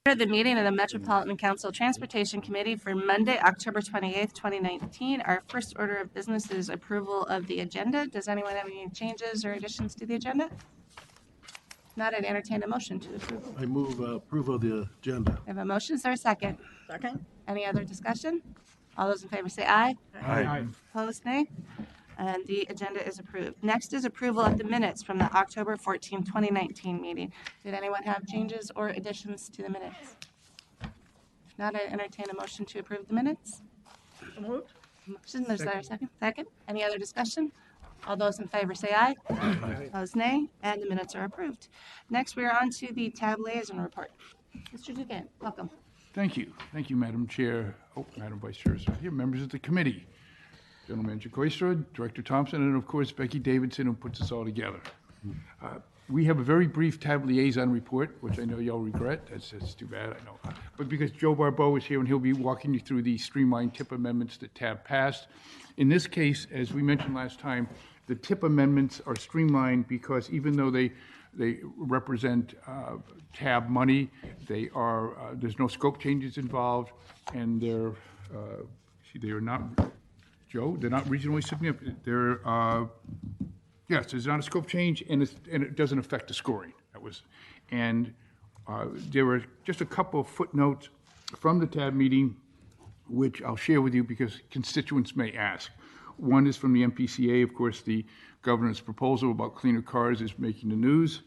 The meeting of the Metropolitan Council Transportation Committee for Monday, October 28th, 2019. Our first order of business is approval of the agenda. Does anyone have any changes or additions to the agenda? Not, I'd entertain a motion to approve. I move approval of the agenda. I have a motion. Is there a second? Second? Any other discussion? All those in favor say aye. Aye. Opposed, nay. And the agenda is approved. Next is approval of the minutes from the October 14, 2019 meeting. Did anyone have changes or additions to the minutes? If not, I entertain a motion to approve the minutes. So moved? Motion, is there a second? Second. Any other discussion? All those in favor say aye. Opposed, nay. And the minutes are approved. Next, we are on to the tab liaison report. Mr. Dugan, welcome. Thank you. Thank you, Madam Chair. Oh, Madam Vice Chair is not here. Members of the committee. General Manager Koistra, Director Thompson, and of course, Becky Davidson, who puts us all together. We have a very brief tab liaison report, which I know y'all regret. That's too bad, I know. But because Joe Barbeau is here and he'll be walking you through the streamlined TIP amendments that TAB passed. In this case, as we mentioned last time, the TIP amendments are streamlined because even though they represent TAB money, they are there's no scope changes involved, and they're not, Joe, they're not regionally significant. They're yes, there's not a scope change, and it doesn't affect the scoring. There were just a couple of footnotes from the TAB meeting, which I'll share with you because constituents may ask. One is from the MPCA. Of course, the governor's proposal about cleaner cars is making the news.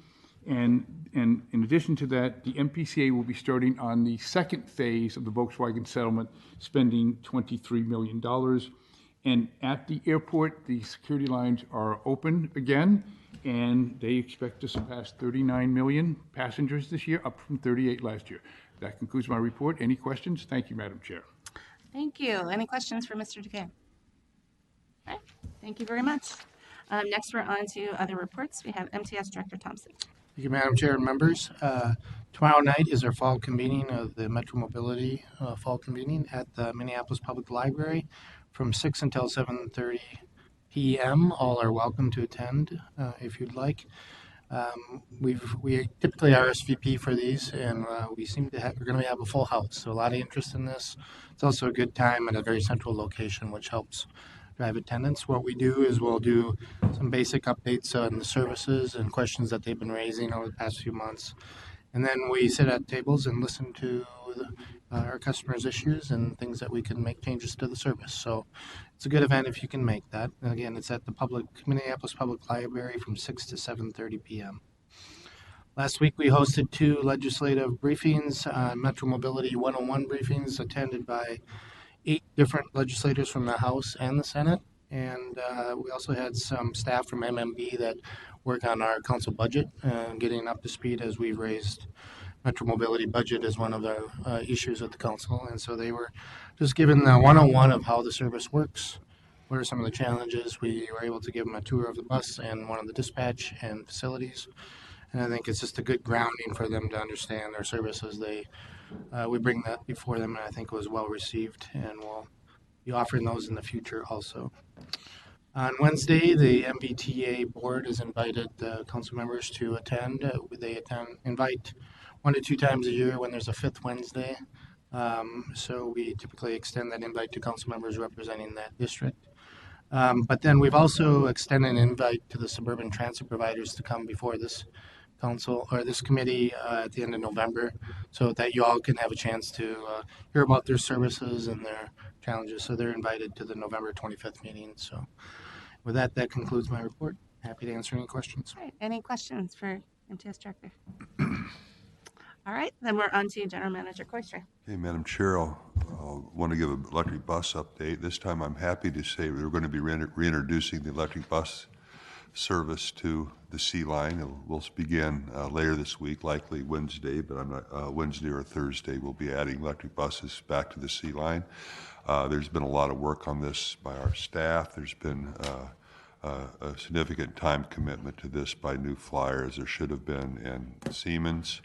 And in addition to that, the MPCA will be starting on the second phase of the Volkswagen settlement, spending $23 million. And at the airport, the security lines are open again, and they expect to surpass 39 million passengers this year, up from 38 last year. That concludes my report. Any questions? Thank you, Madam Chair. Thank you. Any questions for Mr. Dugan? All right. Thank you very much. Next, we're on to other reports. We have MTS Director Thompson. Thank you, Madam Chair and members. Tomorrow night is our fall convening of the Metro Mobility fall convening at the Minneapolis Public Library from 6 until 7:30 p.m. All are welcome to attend if you'd like. We typically RSVP for these, and we're going to have a full house, so a lot of interest in this. It's also a good time at a very central location, which helps drive attendance. What we do is we'll do some basic updates on the services and questions that they've been raising over the past few months. And then we sit at tables and listen to our customers' issues and things that we can make changes to the service. So it's a good event if you can make that. And again, it's at the Minneapolis Public Library from 6 to 7:30 p.m. Last week we hosted 2 legislative briefings, Metro Mobility 101 briefings attended by 8 different legislators from the House and the Senate. And we also had some staff from MMB that work on our council budget, getting up to speed as we've raised Metro Mobility budget as one of the issues at the council. And so they were just given the 101 of how the service works, what are some of the challenges. We were able to give them a tour of the bus and one of the dispatch and facilities. And I think it's just a good grounding for them to understand our services. We bring that before them, and I think it was well received, and we'll be offering those in the future also. On Wednesday, the MBTA board has invited council members to attend. They invite 1 to 2 times a year when there's a 5th Wednesday. So we typically extend that invite to council members representing that district. But then we've also extended an invite to the suburban transit providers to come before this council or this committee at the end of November, so that you all can have a chance to hear about their services and their challenges. So they're invited to the November 25th meeting. So with that concludes my report. Happy to answer any questions. All right. Any questions for MTS Director? All right, then we're on to General Manager Koistra. Hey, Madam Chair, I'll want to give an electric bus update. This time I'm happy to say we're going to be reintroducing the electric bus service to the C line. We'll begin later this week, likely Wednesday, but I'm not Wednesday or Thursday. We'll be adding electric buses back to the C line. There's been a lot of work on this by our staff. There's been a significant time commitment to this by New Flyer, as there should have been, and Siemens.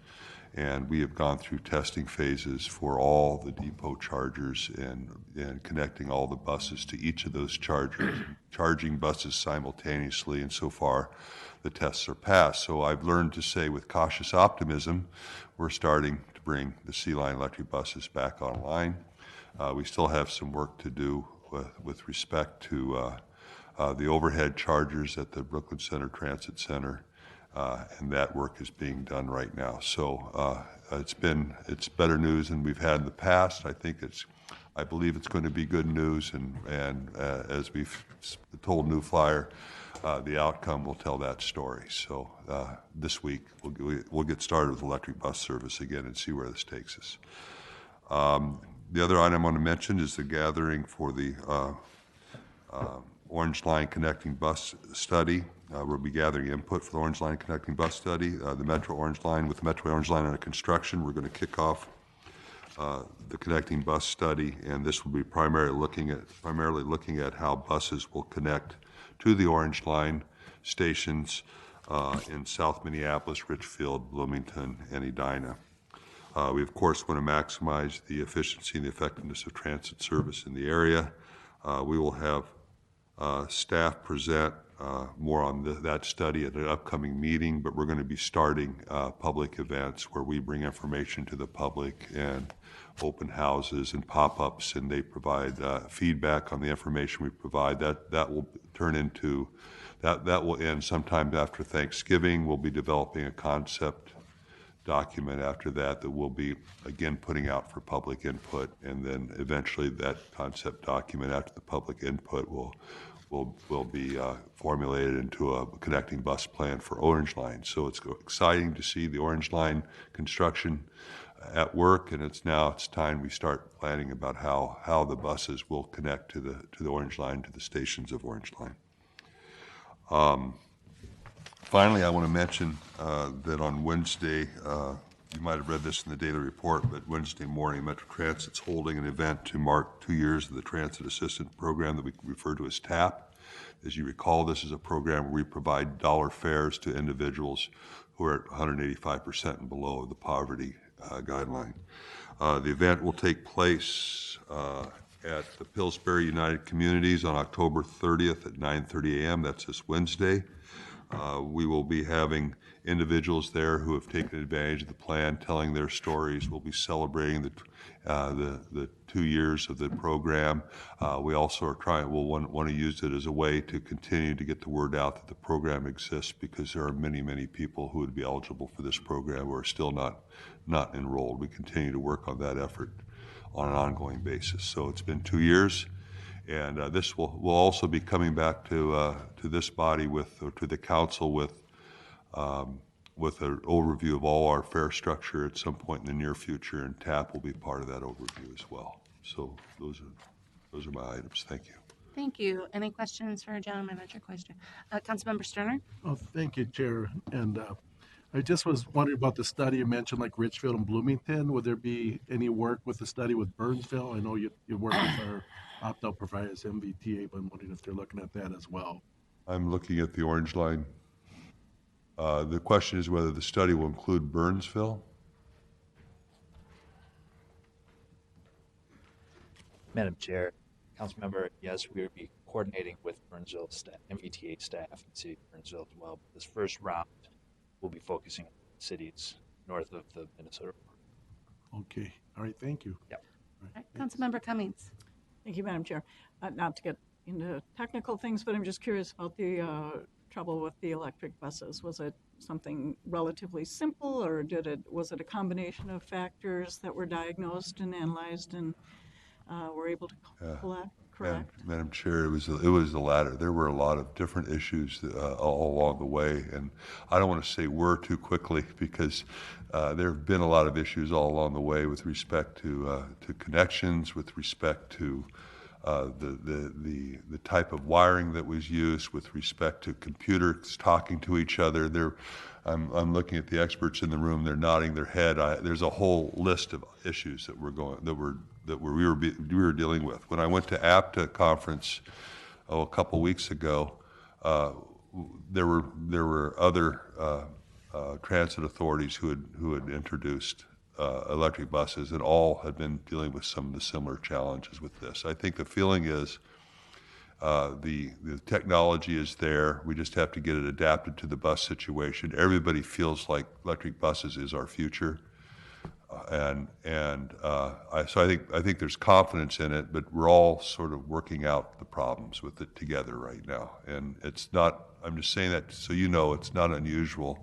And we have gone through testing phases for all the depot chargers and connecting all the buses to each of those chargers, charging buses simultaneously, and so far the tests are passed. So I've learned to say with cautious optimism, we're starting to to bring the Sea Line electric buses back online. We still have some work to do with respect to the overhead chargers at the Brooklyn Center Transit Center, and that work is being done right now. So it's better news than we've had in the past. I believe it's going to be good news, and as we've told New Flyer, the outcome will tell that story. So this week we'll get started with electric bus service again and see where this takes us. The other item I want to mention is the gathering for the Orange Line Connecting Bus Study. We'll be gathering input for the Orange Line Connecting Bus Study. The Metro Orange Line, with the Metro Orange Line under construction, we're going to kick off the Connecting Bus Study, and this will be primarily looking at how buses will connect to the Orange Line stations in South Minneapolis, Richfield, Bloomington, and Edina. We, of course, want to maximize the efficiency and the effectiveness of transit service in the area. We will have staff present more on that study at an upcoming meeting, but we're going to be starting public events where we bring information to the public and open houses and pop-ups, and they provide feedback on the information we provide. That will turn into, that will end sometime after Thanksgiving. We'll be developing a concept document after that we'll be again putting out for public input, and then eventually that concept document after the public input will be formulated into a connecting bus plan for Orange Line. So it's exciting to see the Orange Line construction at work, and it's time we start planning about how the buses will connect to the Orange Line, to the stations of Orange Line. Finally, I want to mention that on Wednesday, you might have read this in the daily report, but Wednesday morning, Metro Transit's holding an event to mark 2 years of the Transit Assistant Program that we refer to as TAP. As you recall, this is a program where we provide dollar fares to individuals who are at 185% and below the poverty guideline. The event will take place at the Pillsbury United Communities on October 30th at 9:30 a.m. That's this Wednesday. We will be having individuals there who have taken advantage of the plan, telling their stories. We'll be celebrating the 2 years of the program. We also will want to use it as a way to continue to get the word out that the program exists, because there are many, many people who would be eligible for this program who are still not enrolled. We continue to work on that effort on an ongoing basis. So it's been 2 years. And this will also be coming back to this body to the council with an overview of all our fare structure at some point in the near future, and TAP will be part of that overview as well. So those are my items. Thank you. Thank you. Any questions for General Manager Koistra? Councilmember Sterner? Oh, thank you, Chair. And I just was wondering about the study you mentioned, like Richfield and Bloomington. Would there be any work with the study with Burnsville? I know you work with our opt-out providers, MBTA, but I'm wondering if they're looking at that as well. I'm looking at the Orange Line. The question is whether the study will include Burnsville. Madam Chair, Councilmember, yes, we will be coordinating with Burnsville staff, MBTA staff, and City of Burnsville as well. This first round will be focusing on cities north of the Minnesota border. Okay. All right. Thank you. Yep. All right. Councilmember Cummings? Thank you, Madam Chair. Not to get into technical things, but I'm just curious about the trouble with the electric buses. Was it something relatively simple, or was it a combination of factors that were diagnosed and analyzed and were able to correct? Madam Chair, it was the latter. There were a lot of different issues all along the way, and I don't want to say "were" too quickly, because there have been a lot of issues all along the way with respect to connections, with respect to the type of wiring that was used, with respect to computers talking to each other. I'm looking at the experts in the room. They're nodding their head. There's a whole list of issues that we were dealing with. When I went to APTA conference a couple weeks ago, there were other transit authorities who had introduced electric buses, and all had been dealing with some of the similar challenges with this. I think the feeling is the technology is there. We just have to get it adapted to the bus situation. Everybody feels like electric buses is our future. So I think there's confidence in it, but we're all sort of working out the problems with it together right now. And it's not. I'm just saying that so you know it's not unusual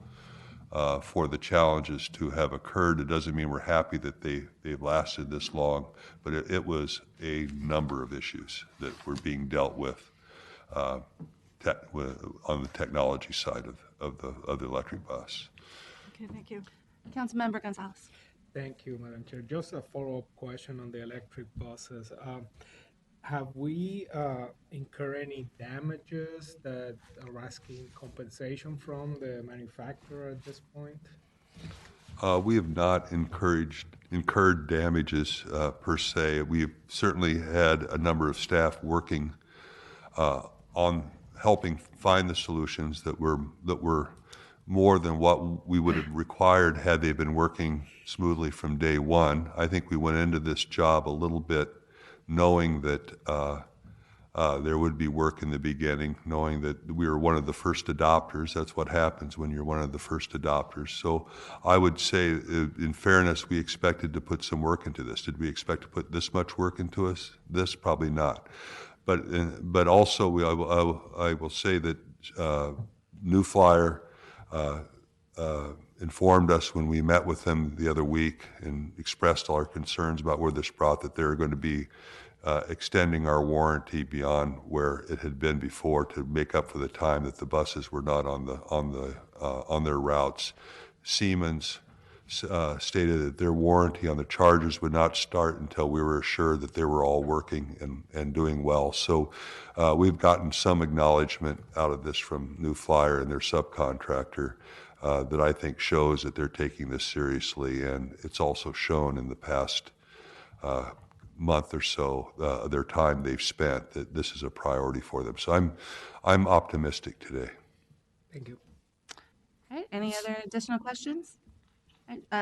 for the challenges to have occurred. It doesn't mean we're happy that they've lasted this long, but it was a number of issues that were being dealt with, on the technology side of the electric bus. Okay, thank you. Councilmember Gonzalez. Thank you, Madam Chair. Just a follow-up question on the electric buses. Have we incurred any damages that are asking compensation from the manufacturer at this point? We have not incurred damages per se. We've certainly had a number of staff working on helping find the solutions that were more than what we would have required had they been working smoothly from day one. I think we went into this job a little bit knowing that there would be work in the beginning, knowing that we were one of the first adopters. That's what happens when you're one of the first adopters. So I would say, in fairness, we expected to put some work into this. Did we expect to put this much work into this? Probably not. But also, I will say that New Flyer informed us when we met with them the other week and expressed all our concerns about where this brought, that they're going to be extending our warranty beyond where it had been before to make up for the time that the buses were not on their routes. Siemens stated that their warranty on the chargers would not start until we were assured that they were all working and doing well. So we've gotten some acknowledgement out of this from New Flyer and their subcontractor that I think shows that they're taking this seriously, and it's also shown in the past month or so, their time they've spent, that this is a priority for them. So I'm optimistic today. Thank you. All right, any other additional questions?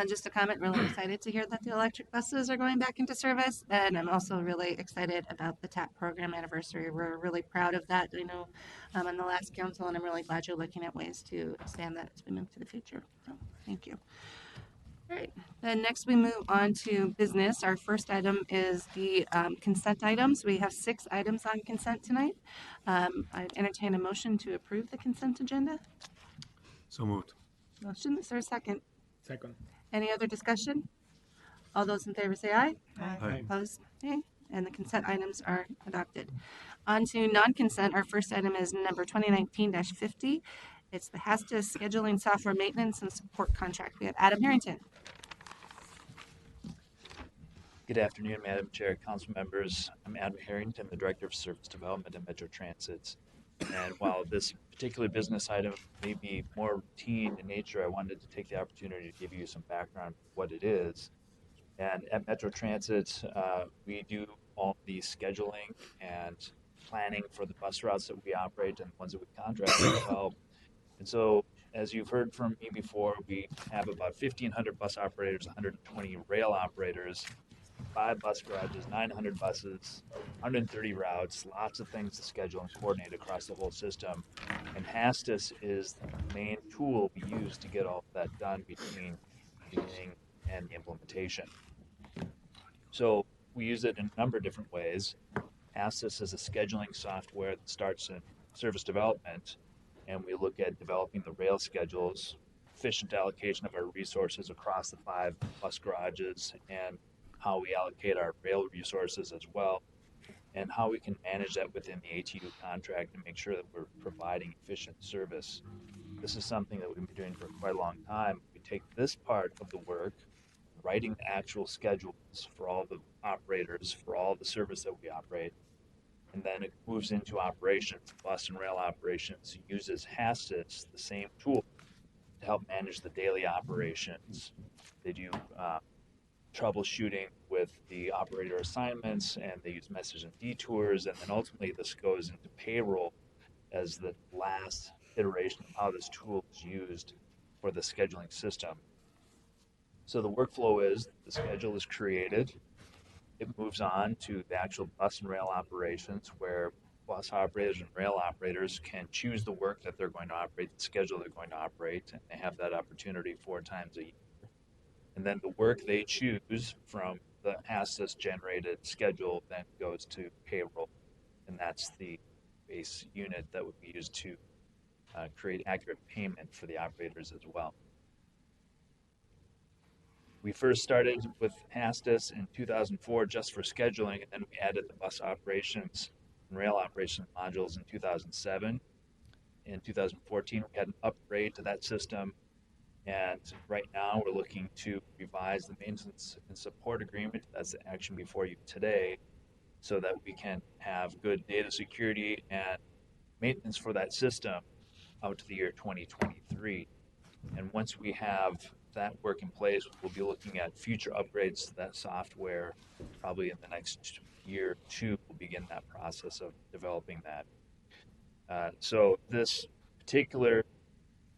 Just a comment, really excited to hear that the electric buses are going back into service, and I'm also really excited about the TAP program anniversary. We're really proud of that. I know on the last council, and I'm really glad you're looking at ways to expand that as we move to the future. So thank you. All right, then next we move on to business. Our first item is the consent items. We have 6 items on consent tonight. I entertain a motion to approve the consent agenda. So moved. Motion, is there a second? Second. Any other discussion? All those in favor say aye. Aye. Opposed, nay. And the consent items are adopted. On to non-consent. Our first item is number 2019-50. It's the HASTA scheduling software maintenance and support contract. We have Adam Harrington. Good afternoon, Madam Chair, council members. I'm Adam Harrington, the Director of Service Development at Metro Transit. And while this particular business item may be more routine in nature, I wanted to take the opportunity to give you some background on what it is. And at Metro Transit, we do all the scheduling and planning for the bus routes that we operate and the ones that we contract as well. And so, as you've heard from me before, we have about 1,500 bus operators, 120 rail operators, 5 bus garages, 900 buses, 130 routes, lots of things to schedule and coordinate across the whole system. And HASTAS is the main tool we use to get all of that done between beginning and the implementation. So we use it in a number of different ways. HASTAS is a scheduling software that starts in service development, and we look at developing the rail schedules, efficient allocation of our resources across the 5 bus garages, and how we allocate our rail resources as well, and how we can manage that within the ATU contract and make sure that we're providing efficient service. This is something that we've been doing for quite a long time. We take this part of the work, writing the actual schedules for all the operators, for all the service that we operate, and then it moves into operations. Bus and rail operations uses HASTAS, the same tool, to help manage the daily operations. They do troubleshooting with the operator assignments, and they use message and detours, and then ultimately this goes into payroll as the last iteration of how this tool is used for the scheduling system. So the workflow is the schedule is created, it moves on to the actual bus and rail operations, where bus operators and rail operators can choose the work that they're going to operate, the schedule they're going to operate, and they have that opportunity 4 times a year. And then the work they choose from the HASTS generated schedule then goes to payroll. And that's the base unit that would be used to create accurate payment for the operators as well. We first started with HASTS in 2004 just for scheduling, and then we added the bus operations and rail operations modules in 2007. In 2014, we had an upgrade to that system, and right now we're looking to revise the maintenance and support agreement. That's the action before you today, so that we can have good data security and maintenance for that system out to the year 2023. And once we have that work in place, we'll be looking at future upgrades to that software. Probably in the next year or two, we'll begin that process of developing that. So this particular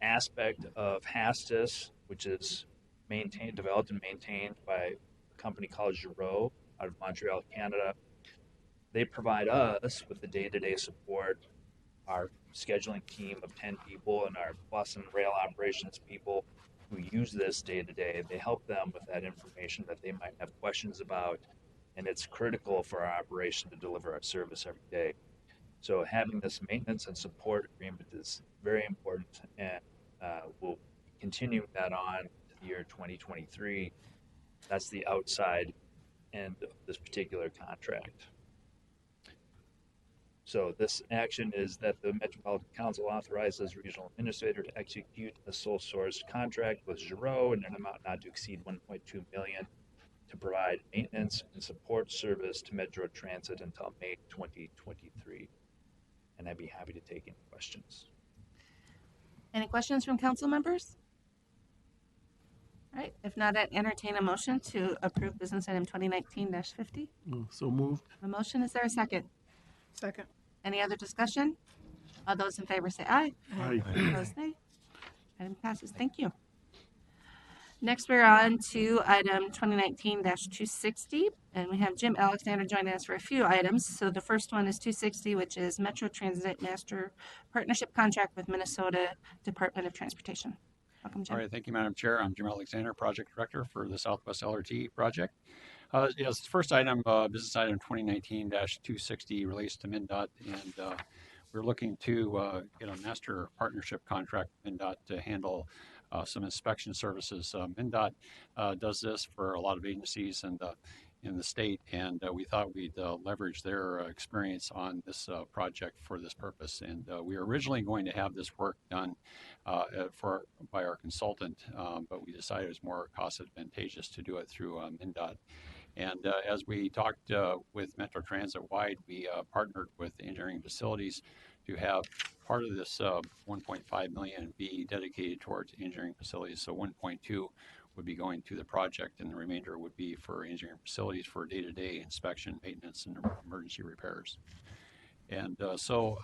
aspect of HASTS, which is developed and maintained by a company called Giro out of Montreal, Canada, they provide us with the day-to-day support, our scheduling team of 10 people and our bus and rail operations people who use this day to day. They help them with that information that they might have questions about, and it's critical for our operation to deliver our service every day. So having this maintenance and support agreement is very important, and we'll continue that on to the year 2023. That's the outside end of this particular contract. So this action is that the Metropolitan Council authorizes regional administrator to execute a sole source contract with Giro in an amount not to exceed $1.2 million to provide maintenance and support service to Metro Transit until May 2023. And I'd be happy to take any questions. Any questions from council members? All right, if not, I'd entertain a motion to approve business item 2019-50. So moved. A motion, is there a second? Second. Any other discussion? All those in favor say aye. Aye. Opposed, nay. Item passes. Thank you. Next, we're on to item 2019-260, and we have Jim Alexander joining us for a few items. So the first one is 260, which is Metro Transit Master Partnership Contract with Minnesota Department of Transportation. Welcome, Jim. All right, thank you, Madam Chair. I'm Jim Alexander, Project Director for the Southwest LRT project. Yes, first item, business item 2019-260 relates to MnDOT, and we're looking to get a master partnership contract with MnDOT to handle some inspection services. MnDOT does this for a lot of agencies and in the state, and we thought we'd leverage their experience on this project for this purpose. And we were originally going to have this work done by our consultant, but we decided it was more cost advantageous to do it through MnDOT. And as we talked with Metro Transit wide, we partnered with engineering facilities to have part of this 1.5 million be dedicated towards engineering facilities. So 1.2 would be going to the project, and the remainder would be for engineering facilities for day-to-day inspection, maintenance, and emergency repairs. And so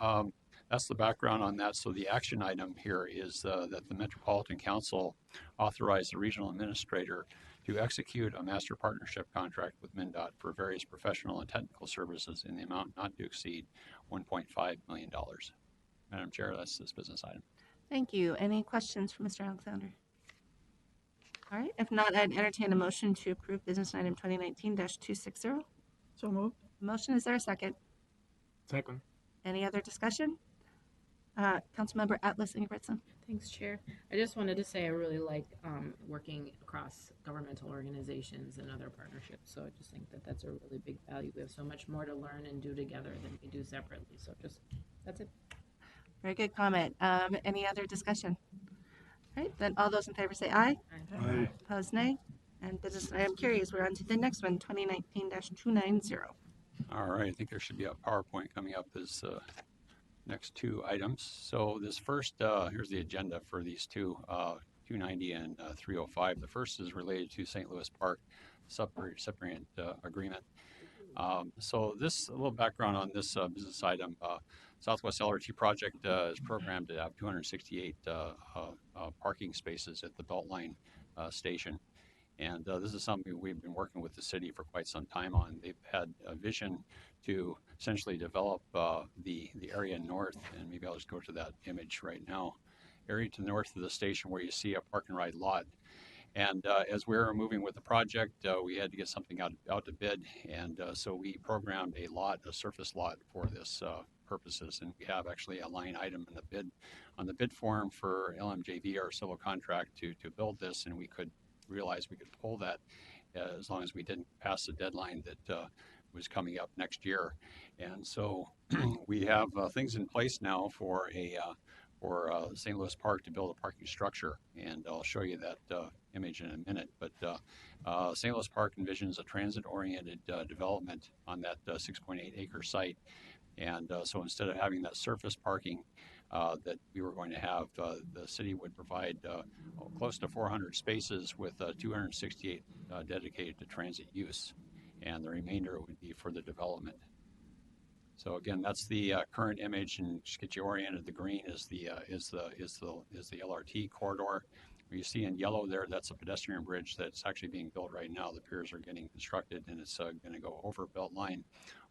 that's the background on that. So the action item here is that the Metropolitan Council authorized the regional administrator to execute a master partnership contract with MnDOT for various professional and technical services in the amount not to exceed $1.5 million. Madam Chair, that's this business item. Thank you. Any questions for Mr. Alexander? All right, if not, I'd entertain a motion to approve business item 2019-260. So moved. Motion, is there a second? Second. Any other discussion? Councilmember Atlas Ingebrigtsen. Thanks, Chair. I just wanted to say I really like working across governmental organizations and other partnerships. So I just think that that's a really big value. We have so much more to learn and do together than we do separately. So that's it. Very good comment. Any other discussion? All right, then all those in favor say aye. Aye. Opposed, nay. And business item carries. We're on to the next one, 2019-290. All right, I think there should be a PowerPoint coming up as next two items. So this first, here's the agenda for these two, 290 and 305. The first is related to St. Louis Park subrecipient agreement. So this, a little background on this business item. Southwest LRT project is programmed to have 268 parking spaces at the Beltline station. And this is something we've been working with the city for quite some time on. They've had a vision to essentially develop the area north, and maybe I'll just go to that image right now. Area to the north of the station where you see a park and ride lot. And as we were moving with the project, we had to get something out to bid, and so we programmed a surface lot for this purposes, and we have actually a line item in the bid on the bid form for LMJV, our civil contract, to build this, and we could realize we could pull that as long as we didn't pass the deadline that was coming up next year. And so we have things in place now for St. Louis Park to build a parking structure, and I'll show you that image in a minute. But St. Louis Park envisions a transit-oriented development on that 6.8 acre site, and so instead of having that surface parking that we were going to have, the city would provide close to 400 spaces with 268 dedicated to transit use, and the remainder would be for the development. So again, that's the current image, and just get you oriented. The green is the LRT corridor. What you see in yellow there, that's a pedestrian bridge that's actually being built right now. The piers are getting constructed, and it's going to go over Beltline,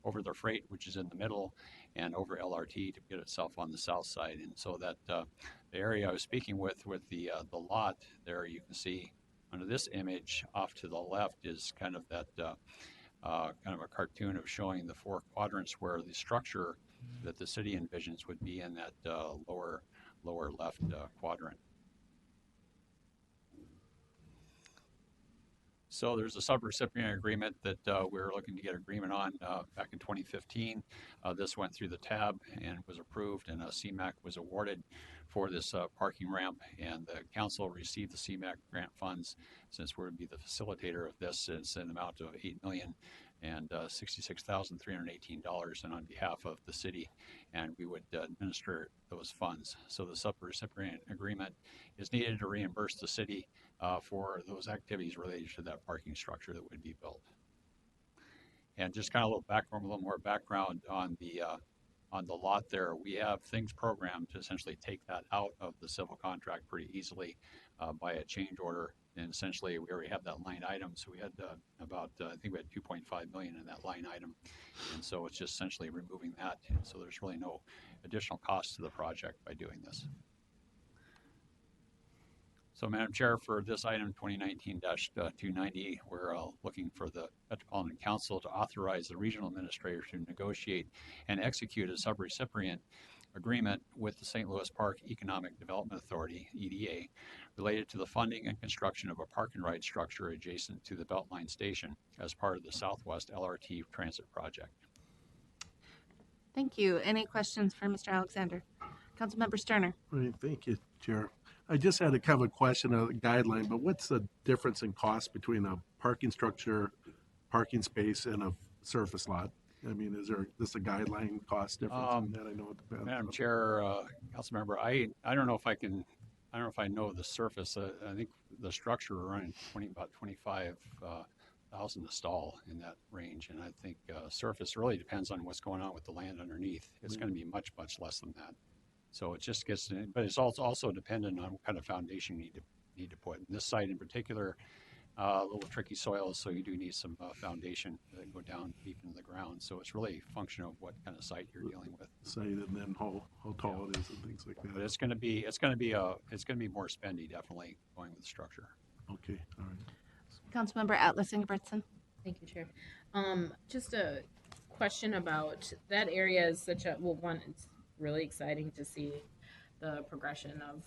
over the freight, which is in the middle, and over LRT to get itself on the south side. And so that the area I was speaking with the lot there, you can see under this image off to the left is kind of that kind of a cartoon of showing the four quadrants where the structure that the city envisions would be in that lower left quadrant. So there's a subrecipient agreement that we were looking to get agreement on back in 2015. This went through the tab and was approved, and a CMAQ was awarded for this parking ramp, and the council received the CMAQ grant funds since we're going to be the facilitator of this. It's an amount of $8 million and $66,318, and on behalf of the city, and we would administer those funds. So the subrecipient agreement is needed to reimburse the city for those activities related to that parking structure that would be built. And just kind of a little more background on the lot there. We have things programmed to essentially take that out of the civil contract pretty easily by a change order. And essentially, we already have that line item. So we had about, I think we had 2.5 million in that line item. And so it's just essentially removing that. And so there's really no additional cost to the project by doing this. So, Madam Chair, for this item 2019-290, we're looking for the Metropolitan Council to authorize the regional administrator to negotiate and execute a subrecipient agreement with the St. Louis Park Economic Development Authority, EDA, related to the funding and construction of a park and ride structure adjacent to the Beltline station as part of the Southwest LRT Transit Project. Thank you. Any questions for Mr. Alexander? Councilmember Sterner. Great, thank you, Chair. I just had a kind of a question, a guideline, but what's the difference in cost between a parking structure, parking space, and a surface lot? I mean, is there just a guideline cost difference in that? I know it depends. Madam Chair, Councilmember, I don't know if I know the surface. I think the structure around about 25,000 a stall in that range, and I think surface really depends on what's going on with the land underneath. It's going to be much less than that. So it just gets, but it's also dependent on what kind of foundation you need to put. In this site in particular, a little tricky soils, so you do need some foundation that go down deep into the ground. So it's really a function of what kind of site you're dealing with. Site and then how tall it is and things like that. But it's going to be more spendy, definitely, going with the structure. Okay, all right. Councilmember Atlas Ingebrigtsen. Thank you, Chair. Just a question about that area is such a, well, one, it's really exciting to see the progression of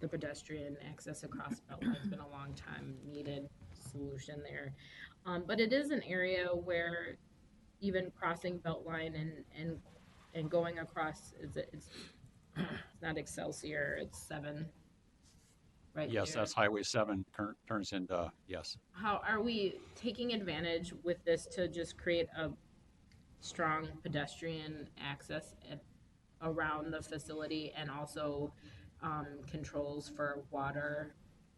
the pedestrian access across Beltline. It's been a long time needed solution there. But it is an area where even crossing Beltline and going across, it's not Excelsior, it's 7. Right. Yes, there. that's Highway 7 turns into, yes. How are we taking advantage with this to just create a strong pedestrian access around the facility, and also controls for water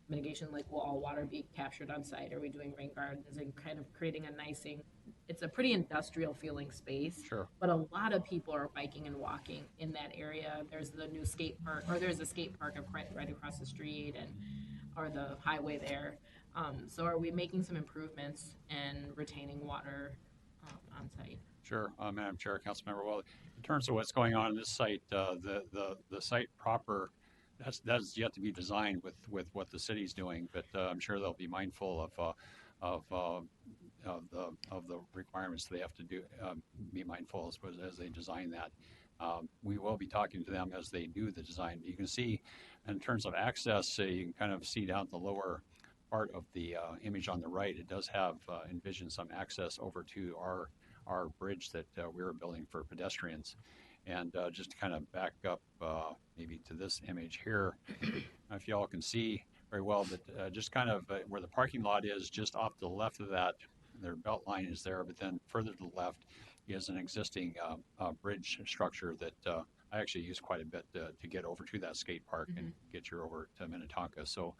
mitigation, like will all water be captured on site? Are we doing rain gardens and kind of creating a nicing, it's a pretty industrial feeling space. Sure. But a lot of people are biking and walking in that area. There's the new skate park, or there's a skate park right across the street, and or the highway there. So are we making some improvements and retaining water on site? Sure, Madam Chair, Councilmember. Well, in terms of what's going on in this site, the site proper that's yet to be designed with what the city's doing, but I'm sure they'll be mindful of the requirements they have to do, be mindful as they design that. We will be talking to them as they do the design. You can see, in terms of access, you can kind of see down the lower part of the image on the right. It does have envision some access over to our bridge that we were building for pedestrians. And just to kind of back up maybe to this image here, if you all can see very well, but just kind of where the parking lot is, just off to the left of that, their belt line is there, but then further to the left is an existing bridge structure that I actually use quite a bit to get over to that skate park and get you over to Minnetonka. So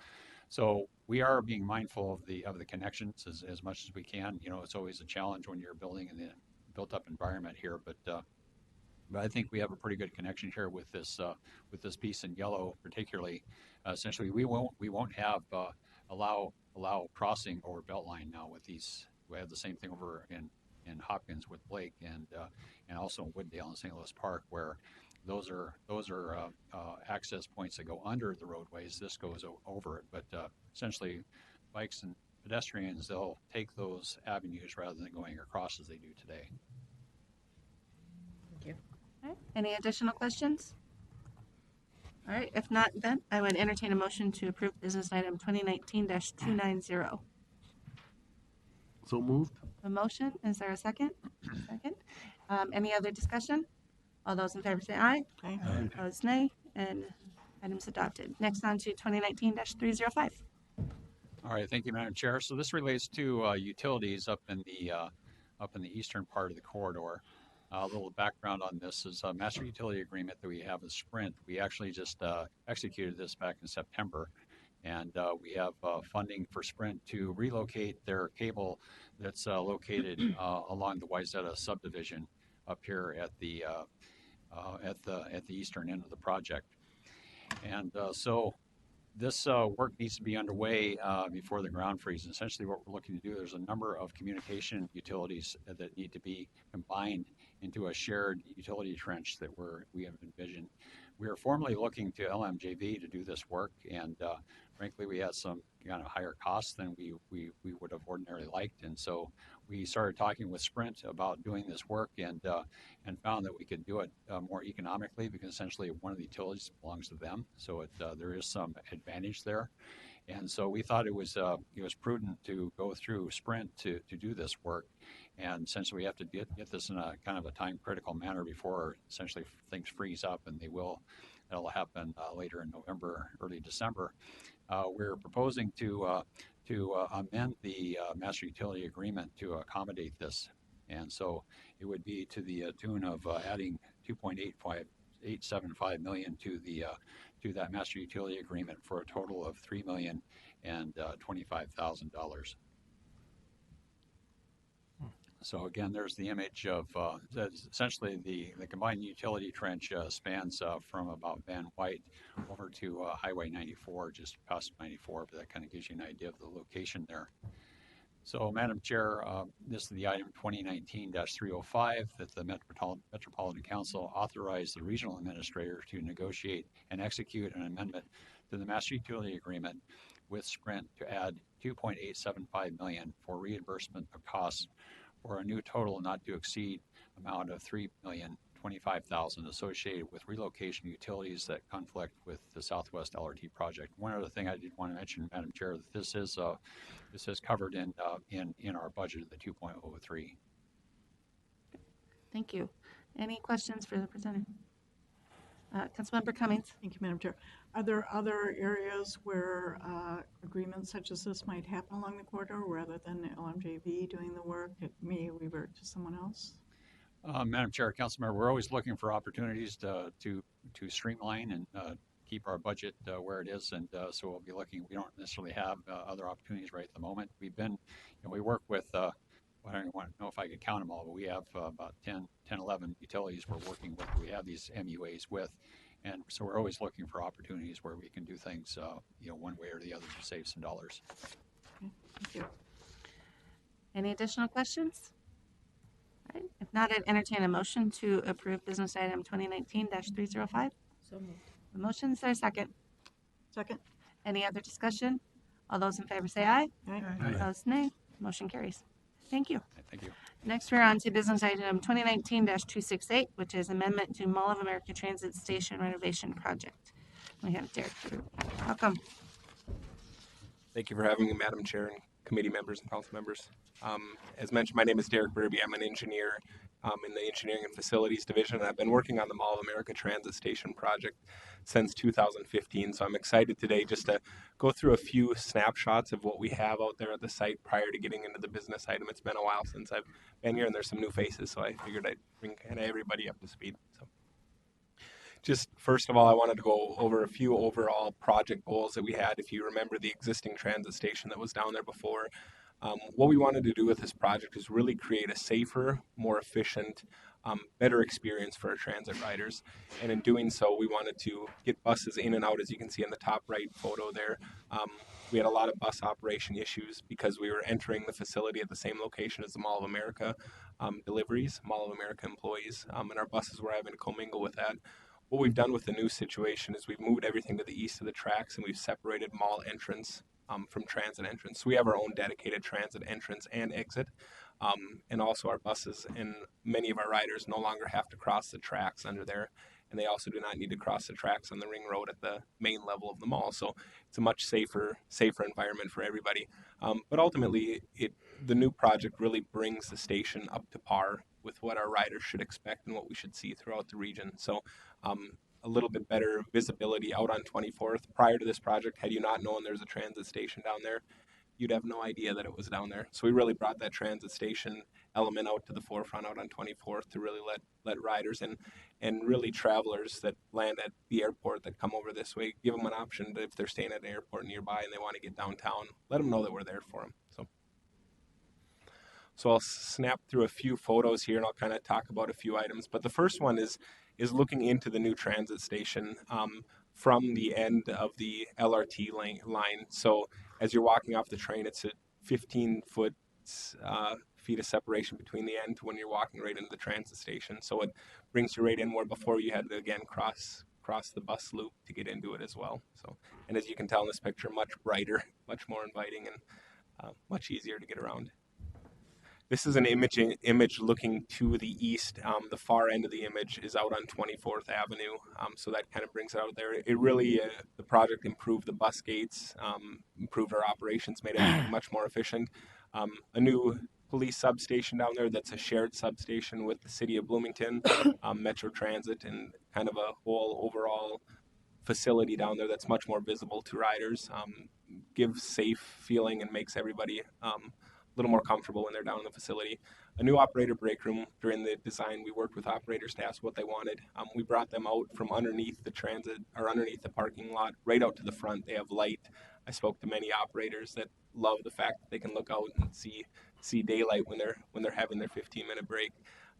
we are being mindful of the connections as much as we can. You know, it's always a challenge when you're building in the built up environment here, but I think we have a pretty good connection here with this piece in yellow, particularly. Essentially, we won't have allow crossing over Beltline now with these. We have the same thing over in Hopkins with Blake and also in Wooddale and St. Louis Park, where those are access points that go under the roadways. This goes over it, but essentially, bikes and pedestrians, they'll take those avenues rather than going across as they do today. Thank you. All right. Any additional questions? All right. If not, then I would entertain a motion to approve business item 2019-290. So moved. A motion. Is there a second? Second. Any other discussion? All those in favor say aye. Aye. Opposed, nay. And items adopted. Next on to 2019-305. All right, thank you, Madam Chair. So this relates to utilities up in the eastern part of the corridor. A little background on this is a master utility agreement that we have with Sprint. We actually just executed this back in September, and we have funding for Sprint to relocate their cable that's located along the Wayzata subdivision up here at the eastern end of the project. And so this work needs to be underway before the ground freezes. Essentially what we're looking to do, there's a number of communication utilities that need to be combined into a shared utility trench that we have envisioned. We are formally looking to LMJV to do this work, and frankly, we had some kind of higher costs than we would have ordinarily liked, and so we started talking with Sprint about doing this work, and found that we could do it more economically because essentially one of the utilities belongs to them, so there is some advantage there. And so we thought it was prudent to go through Sprint to do this work, and essentially we have to get this in a kind of a time critical manner before essentially things freeze up, and that'll happen later in November, early December. We're proposing to amend the master utility agreement to accommodate this, and so it would be to the tune of adding $2.875 million to that master utility agreement for a total of $3,025,000. So again, there's the image of essentially the combined utility trench spans from about Van White over to Highway 94, just past 94, but that kind of gives you an idea of the location there. So, Madam Chair, this is the item 2019-305 that the Metropolitan Council authorized the regional administrator to negotiate and execute an amendment to the master utility agreement with Sprint to add $2.875 million for reimbursement of costs for a new total not to exceed amount of $3,025,000 associated with relocation utilities that conflict with the Southwest LRT project. One other thing I did want to mention, Madam Chair, that this is covered in our budget of the 2.03. Thank you. Any questions for the presenter? Councilmember Cummings. Thank you, Madam Chair. Are there other areas where agreements such as this might happen along the corridor rather than LMJV doing the work? It may revert to someone else? Madam Chair, Councilmember, we're always looking for opportunities to streamline and keep our budget where it is, and so we'll be looking. We don't necessarily have other opportunities right at the moment. We work with, I don't know if I could count them all, but we have about 10, 11 utilities we're working with. We have these MUAs with, and so we're always looking for opportunities where we can do things, one way or the other to save some dollars. Okay, thank you. Any additional questions? All right. If not, I'd entertain a motion to approve business item 2019-305. So moved. A motion, is there a second? Second? Any other discussion? All those in favor say aye. Aye. Opposed, nay. Motion carries. Thank you. Thank you. Next, we're on to business item 2019-268, which is amendment to Mall of America Transit Station renovation project. We have Derek. Welcome. Thank you for having me, Madam Chair and committee members and council members. As mentioned, my name is Derek Burby. I'm an engineer in the Engineering and Facilities Division, and I've been working on the Mall of America Transit Station project since 2015. So I'm excited today just to go through a few snapshots of what we have out there at the site prior to getting into the business item. It's been a while since I've been here, and there's some new faces, so I figured I'd bring kind of everybody up to speed. So, just first of all, I wanted to go over a few overall project goals that we had. If you remember the existing transit station that was down there before, what we wanted to do with this project is really create a safer, more efficient, better experience for our transit riders. And in doing so, we wanted to get buses in and out, as you can see in the top right photo there. We had a lot of bus operation issues because we were entering the facility at the same location as the Mall of America deliveries, Mall of America employees, and our buses were having to commingle with that. What we've done with the new situation is we've moved everything to the east of the tracks, and we've separated mall entrance from transit entrance. So we have our own dedicated transit entrance and exit, and also our buses and many of our riders no longer have to cross the tracks under there, and they also do not need to cross the tracks on the ring road at the main level of the mall. So it's a much safer environment for everybody. But ultimately, the new project really brings the station up to par with what our riders should expect and what we should see throughout the region. So a little bit better visibility out on 24th. Prior to this project, had you not known there's a transit station down there, you'd have no idea that it was down there. So we really brought that transit station element out to the forefront out on 24th to really let riders and really travelers that land at the airport that come over this way, give them an option that if they're staying at an airport nearby and they want to get downtown, let them know that we're there for them. So I'll snap through a few photos here and I'll kind of talk about a few items. But the first one is looking into the new transit station from the end of the LRT line. So as you're walking off the train, it's a 15 feet of separation between the end to when you're walking right into the transit station. So it brings you right in where before you had to again cross the bus loop to get into it as well. So, and as you can tell in this picture, much brighter, much more inviting, and much easier to get around. This is an image looking to the east. The far end of the image is out on 24th Avenue, so that kind of brings it out there. It really, the project improved the bus gates, improved our operations, made it much more efficient. A new police substation down there that's a shared substation with the city of Bloomington, Metro Transit, and kind of a whole overall facility down there that's much more visible to riders, gives safe feeling and makes everybody little more comfortable when they're down in the facility. A new operator break room. During the design, we worked with operators to ask what they wanted. We brought them out from underneath the transit or underneath the parking lot right out to the front. They have light. I spoke to many operators that love the fact that they can look out and see daylight when they're having their 15-minute break.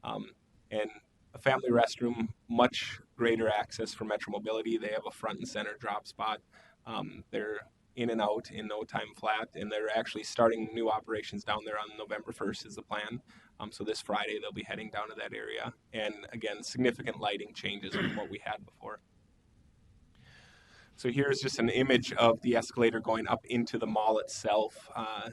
And a family restroom, much greater access for Metro Mobility. They have a front and center drop spot. They're in and out in no time flat, and they're actually starting new operations down there on November 1st is the plan. So this Friday they'll be heading down to that area, and again, significant lighting changes from what we had before. So here's just an image of the escalator going up into the mall itself.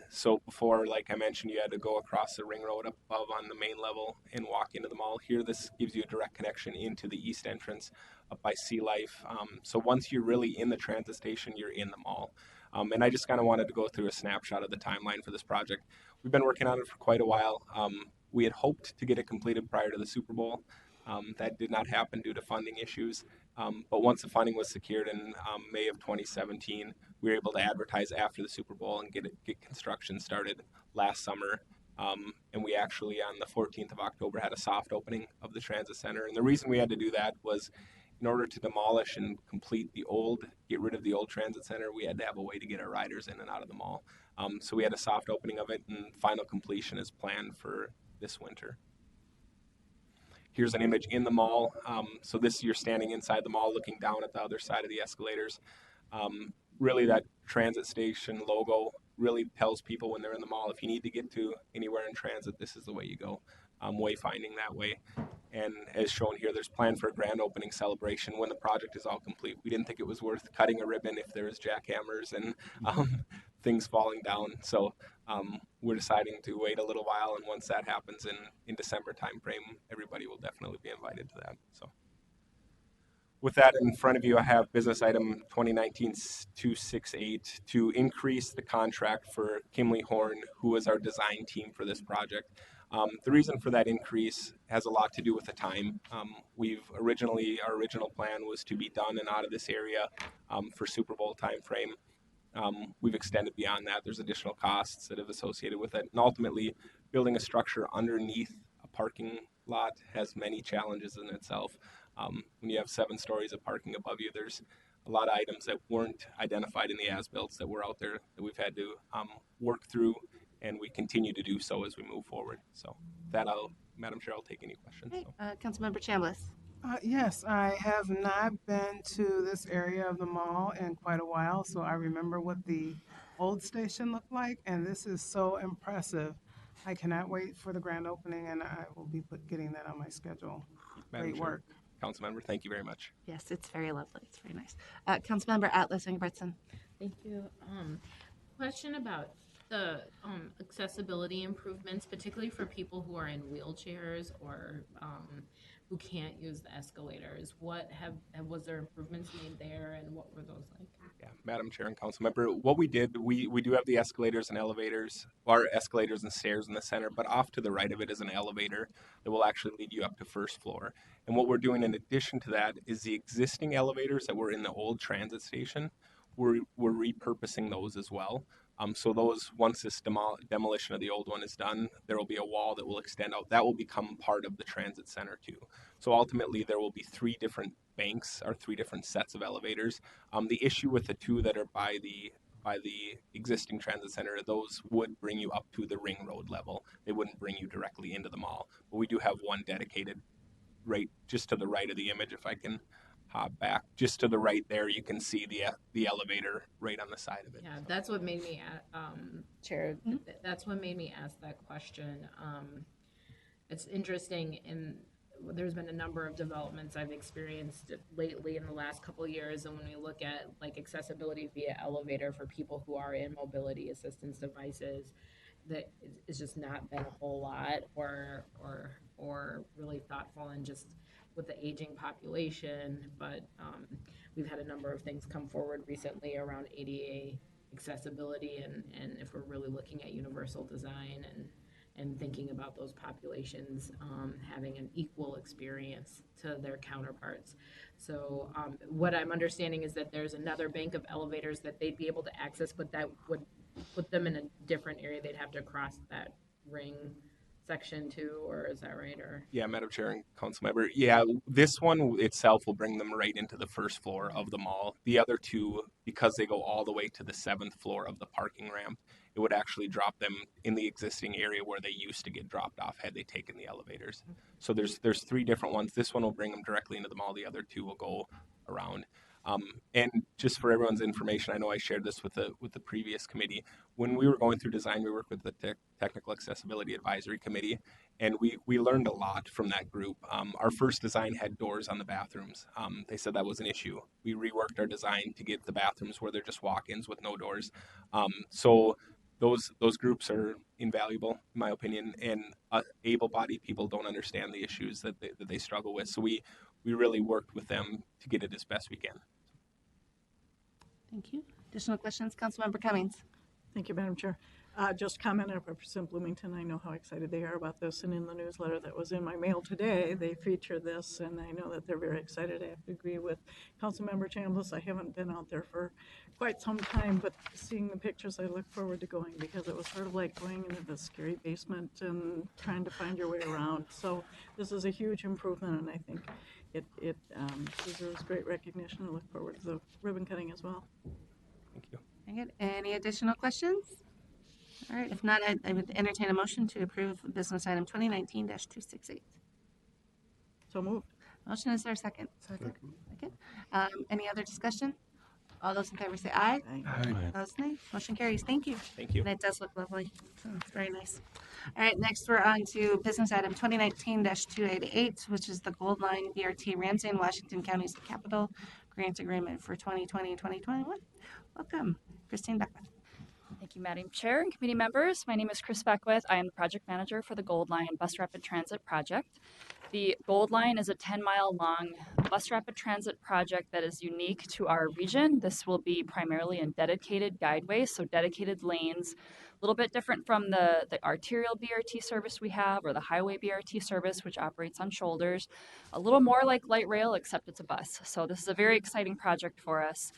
So before, like I mentioned, you had to go across the ring road up above on the main level and walk into the mall. Here, this gives you a direct connection into the east entrance up by Sea Life. So once you're really in the transit station, you're in the mall. And I just kind of wanted to go through a snapshot of the timeline for this project. We've been working on it for quite a while. We had hoped to get it completed prior to the Super Bowl. That did not happen due to funding issues. But once the funding was secured in May of 2017, we were able to advertise after the Super Bowl and get construction started last summer. And we actually, on the 14th of October, had a soft opening of the transit center. And the reason we had to do that was in order to demolish and get rid of the old transit center, we had to have a way to get our riders in and out of the mall. So we had a soft opening of it, and final completion is planned for this winter. Here's an image in the mall. So you're standing inside the mall looking down at the other side of the escalators. Really that transit station logo really tells people when they're in the mall, if you need to get to anywhere in transit, this is the way you go. Wayfinding that way. And as shown here, there's planned for a grand opening celebration when the project is all complete. We didn't think it was worth cutting a ribbon if there was jackhammers and things falling down. So we're deciding to wait a little while, and once that happens in December timeframe, everybody will definitely be invited to that. So with that in front of you, I have business item 2019-268 to increase the contract for Kimley Horn, who is our design team for this project. The reason for that increase has a lot to do with the time. Our original plan was to be done and out of this area for Super Bowl timeframe. We've extended beyond that. There's additional costs that have associated with it. And ultimately, building a structure underneath a parking lot has many challenges in itself. When you have 7 stories of parking above you, there's a lot of items that weren't identified in the as-builts that were out there that we've had to work through, and we continue to do so as we move forward. So that Madam Chair, I'll take any questions. Okay, So. Councilmember Chambliss. Yes, I have not been to this area of the mall in quite a while, so I remember what the old station looked like, and this is so impressive. I cannot wait for the grand opening, and I will be getting that on my schedule. Madam Great Chair, work. Councilmember, thank you very much. Yes, it's very lovely. It's very nice. Councilmember Atlas Ingebrigtsen. Thank you. Question about the accessibility improvements, particularly for people who are in wheelchairs or who can't use the escalators. Was there improvements made there, and what were those like? Yeah, Madam Chair and Councilmember, what we did, we do have the escalators and elevators, or escalators and stairs in the center, but off to the right of it is an elevator that will actually lead you up to first floor. And what we're doing in addition to that is the existing elevators that were in the old transit station, we're repurposing those as well. So those, once this demolition of the old one is done, there will be a wall that will extend out. That will become part of the transit center too. So ultimately, there will be 3 different banks or 3 different sets of elevators. The issue with the 2 that are by the existing transit center, those would bring you up to the ring road level. They wouldn't bring you directly into the mall. But we do have one dedicated right just to the right of the image. If I can hop back just to the right there, you can see the elevator right on the side of it. Yeah, that's what made me Chair. That's what made me ask that question. It's interesting, and there's been a number of developments I've experienced lately in the last couple of years, and when we look at like accessibility via elevator for people who are in mobility assistance devices, that it's just not been a whole lot or really thoughtful, and just with the aging population. But we've had a number of things come forward recently around ADA accessibility, and if we're really looking at universal design and thinking about those populations having an equal experience to their counterparts. So what I'm understanding is that there's another bank of elevators that they'd be able to access, but that would put them in a different area. They'd have to cross that ring section too, or is that right? Or Yeah, Madam Chair and Councilmember. Yeah, this one itself will bring them right into the first floor of the mall. The other 2, because they go all the way to the 7th floor of the parking ramp, it would actually drop them in the existing area where they used to get dropped off had they taken the elevators. So there's 3 different ones. This one will bring them directly into the mall. The other 2 will go around. And just for everyone's information, I know I shared this with the previous committee. When we were going through design, we worked with the Technical Accessibility Advisory Committee, and we learned a lot from that group. Our first design had doors on the bathrooms. They said that was an issue. We reworked our design to get the bathrooms where they're just walk-ins with no doors. So those groups are invaluable, in my opinion, and able-bodied people don't understand the issues that they struggle with. So we really worked with them to get it as best we can. Thank you. Additional questions, Councilmember Cummings. Thank you, Madam Chair. Just comment, I represent Bloomington. I know how excited they are about this, and in the newsletter that was in my mail today, they feature this, and I know that they're very excited. I have to agree with Councilmember Chambliss. I haven't been out there for quite some time, but seeing the pictures, I look forward to going, because it was sort of like going into the scary basement and trying to find your way around. So this is a huge improvement, and I think it deserves great recognition. I look forward to the ribbon cutting as well. Thank you. Very good. Any additional questions? All right, if not, I would entertain a motion to approve business item 2019-268. So moved. Motion, is there a second? Second. Any other discussion? All those in favor say aye. Aye. Opposed, nay. Motion carries. Thank you. Thank you. And it does look lovely. So it's very nice. All right, next we're on to business item 2019-288, which is the Gold Line BRT Ramsey and Washington County's Capital Grant Agreement for 2020 and 2021. Welcome, Christine Beckwith. Thank you, Madam Chair and committee members. My name is Chris Beckwith. I am the project manager for the Gold Line Bus Rapid Transit project. The Gold Line is a 10-mile long bus rapid transit project that is unique to our region. This will be primarily in dedicated guideways, so dedicated lanes, a little bit different from the arterial BRT service we have or the highway BRT service, which operates on shoulders. A little more like light rail, except it's a bus. So this is a very exciting project for us.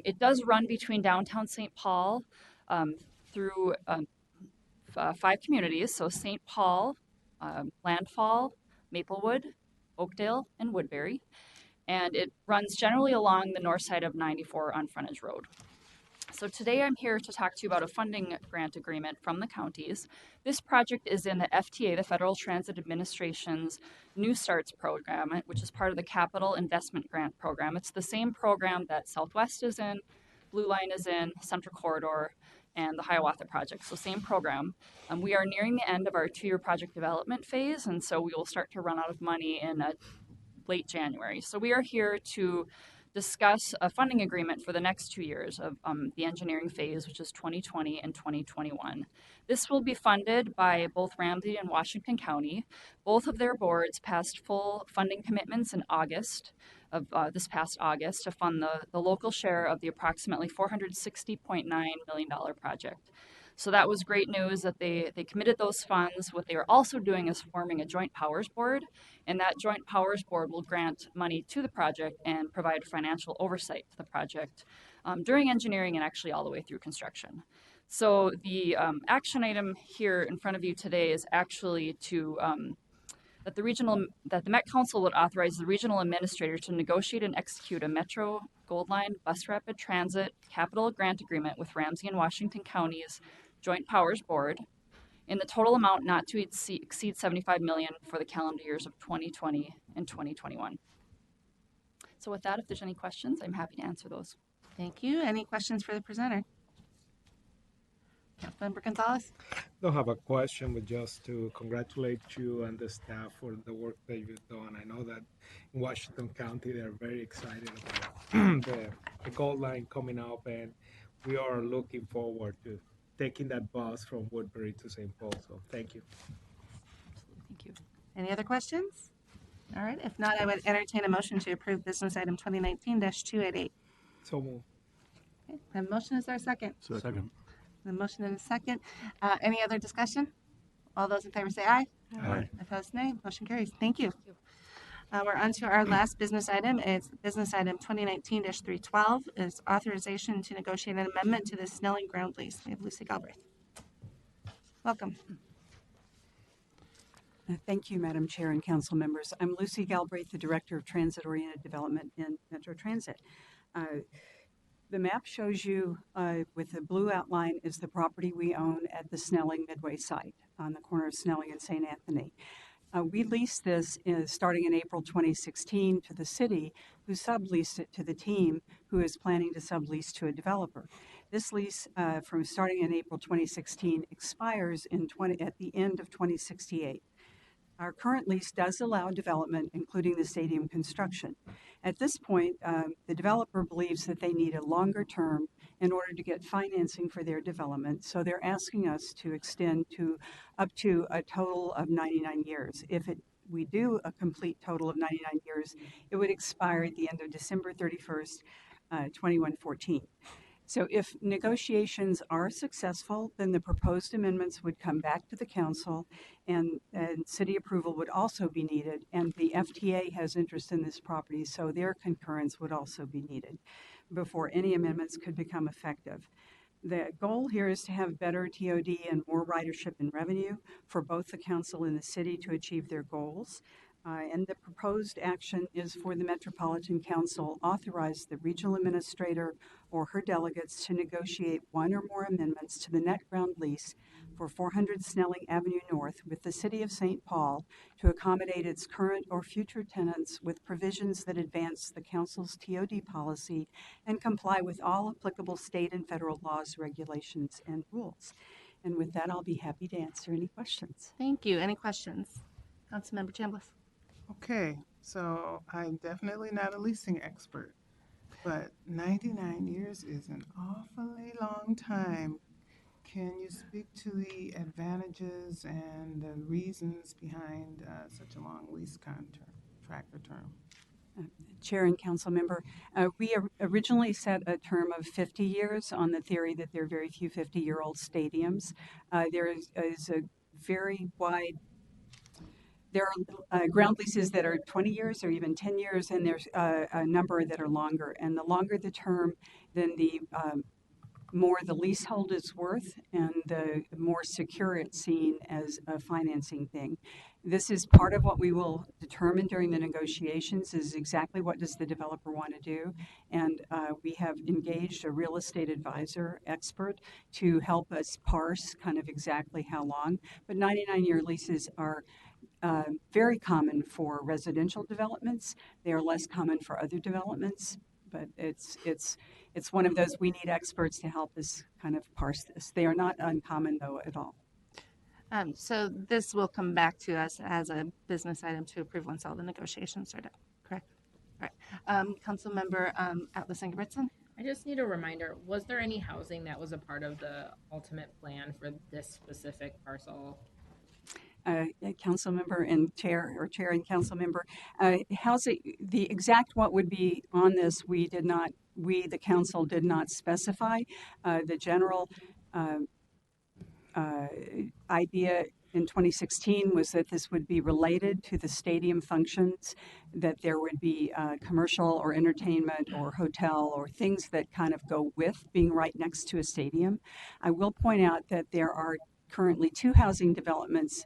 It does run between downtown St. Paul through 5 communities, so St. Paul, Landfall, Maplewood, Oakdale, and Woodbury. And it runs generally along the north side of 94 on Frontage Road. So today I'm here to talk to you about a funding grant agreement from the counties. This project is in the FTA, the Federal Transit Administration's New Starts program, which is part of the Capital Investment Grant Program. It's the same program that Southwest is in, Blue Line is in, Central Corridor, and the Hiawatha project, so same program. We are nearing the end of our 2-year project development phase, and so we will start to run out of money in late January. So we are here to discuss a funding agreement for the next 2 years of the engineering phase, which is 2020 and 2021. This will be funded by both Ramsey and Washington County. Both of their boards passed full funding commitments in August of this past August to fund the local share of the approximately $460.9 million project. So that was great news that they committed those funds. What they are also doing is forming a joint powers board, and that joint powers board will grant money to the project and provide financial oversight to the project during engineering and actually all the way through construction. So the action item here in front of you today is actually to that the Met Council would authorize the regional administrator to negotiate and execute a Metro Gold Line Bus Rapid Transit Capital Grant Agreement with Ramsey and Washington County's Joint Powers Board in the total amount not to exceed $75 million for the calendar years of 2020 and 2021. So with that, if there's any questions, I'm happy to answer those. Thank you. Any questions for the presenter? Councilmember Gonzalez? Don't have a question, but just to congratulate you and the staff for the work that you've done. I know that in Washington County, they're very excited about the Gold Line coming up, and we are looking forward to taking that bus from Woodbury to St. Paul. So thank you. Thank you. Any other questions? All right. If not, I would entertain a motion to approve business item 2019-288. So move. Okay. I have a motion. Is there a second? Second. The motion and a second. Any other discussion? All those in favor say aye. Aye. Opposed, nay. Motion carries. Thank you. We're on to our last business item. It's business item 2019-312 is authorization to negotiate an amendment to the Snelling ground lease. We have Lucy Galbraith. Welcome. Thank you, Madam Chair and council members. I'm Lucy Galbraith, the Director of Transit-Oriented Development in Metro Transit. The map shows you with the blue outline is the property we own at the Snelling Midway site on the corner of Snelling and St. Anthony. We leased this starting in April 2016 to the city, who subleased it to the team who is planning to sublease to a developer. This lease from starting in April 2016 expires at the end of 2068. Our current lease does allow development, including the stadium construction. At this point, the developer believes that they need a longer term in order to get financing for their development, so they're asking us to extend to up to a total of 99 years. If we do a complete total of 99 years, it would expire at the end of December 31st, 2114. So if negotiations are successful, then the proposed amendments would come back to the council, and city approval would also be needed. And the FTA has interest in this property, so their concurrence would also be needed before any amendments could become effective. The goal here is to have better TOD and more ridership and revenue for both the council and the city to achieve their goals. And the proposed action is for the Metropolitan Council authorize the regional administrator or her delegates to negotiate one or more amendments to the net ground lease for 400 Snelling Avenue North with the City of St. Paul to accommodate its current or future tenants with provisions that advance the Council's TOD policy and comply with all applicable state and federal laws, regulations, and rules. And with that, I'll be happy to answer any questions. Thank you. Any questions? Councilmember Chambliss. Okay, so I'm definitely not a leasing expert, but 99 years is an awfully long time. Can you speak to the advantages and the reasons behind such a long lease contract or term? Chair and council member, we originally set a term of 50 years on the theory that there are very few 50-year-old stadiums. There is a very wide, there are ground leases that are 20 years or even 10 years, and there's a number that are longer. And the longer the term, then the more the leasehold is worth and the more secure it's seen as a financing thing. This is part of what we will determine during the negotiations is exactly what does the developer want to do. And we have engaged a real estate advisor expert to help us parse kind of exactly how long. But 99-year leases are very common for residential developments. They are less common for other developments, but it's one of those we need experts to help us kind of parse this. They are not uncommon though at all. So this will come back to us as a business item to approve once all the negotiations are done, correct? All right. Councilmember Atlas Ingebrigtsen. I just need a reminder, was there any housing that was a part of the ultimate plan for this specific parcel? Council member and chair and council member, housing, the exact what would be on this, the council did not specify. The general idea in 2016 was that this would be related to the stadium functions, that there would be commercial or entertainment or hotel or things that kind of go with being right next to a stadium. I will point out that there are currently 2 housing developments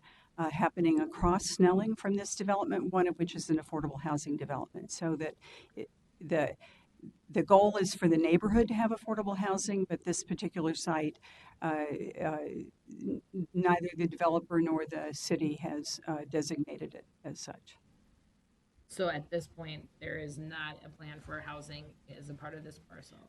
happening across Snelling from this development, one of which is an affordable housing development. So that the goal is for the neighborhood to have affordable housing, but this particular site, neither the developer nor the city has designated it as such. So at this point, there is not a plan for housing as a part of this parcel?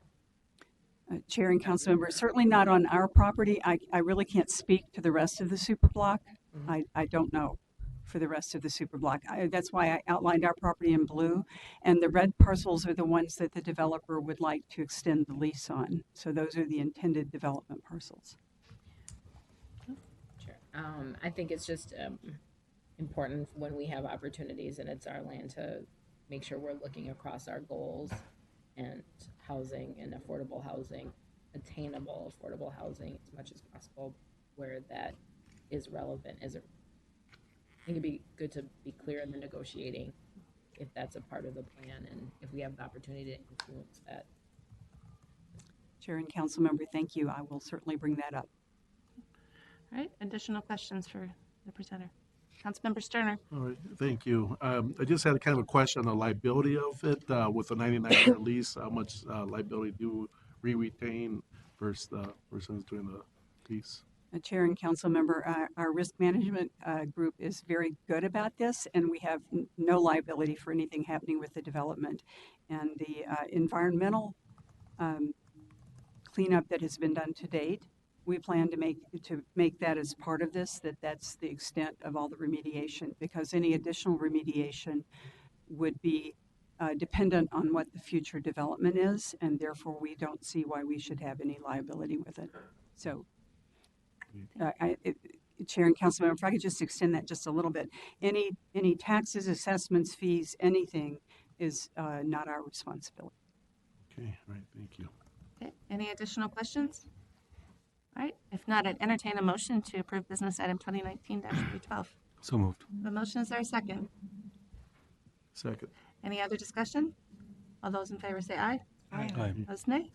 Chair and council members, certainly not on our property. I really can't speak to the rest of the super block. I don't know for the rest of the super block. That's why I outlined our property in blue, and the red parcels are the ones that the developer would like to extend the lease on. So those are the intended development parcels. Sure. I think it's just important when we have opportunities and it's our land to make sure we're looking across our goals and housing and affordable housing, attainable affordable housing as much as possible where that is relevant. I think it'd be good to be clear in the negotiating if that's a part of the plan and if we have the opportunity to influence that. Chair and council member, thank you. I will certainly bring that up. All right, additional questions for the presenter? Councilmember Sterner. All right, thank you. I just had kind of a question on the liability of it. With a 99-year lease, how much liability do we retain versus the person doing the lease? Chair and council member, our risk management group is very good about this, and we have no liability for anything happening with the development. And the environmental cleanup that has been done to date, we plan to make that as part of this, that's the extent of all the remediation, because any additional remediation would be dependent on what the future development is, and therefore we don't see why we should have any liability with it. So, Chair and council member, if I could just extend that just a little bit. Any taxes, assessments, fees, anything is not our responsibility. Okay, right, thank you. Okay, any additional questions? All right, if not, I'd entertain a motion to approve business item 2019-312. So moved. The motion is there a second? Second. Any other discussion? All those in favor say aye. Aye. Opposed, nay.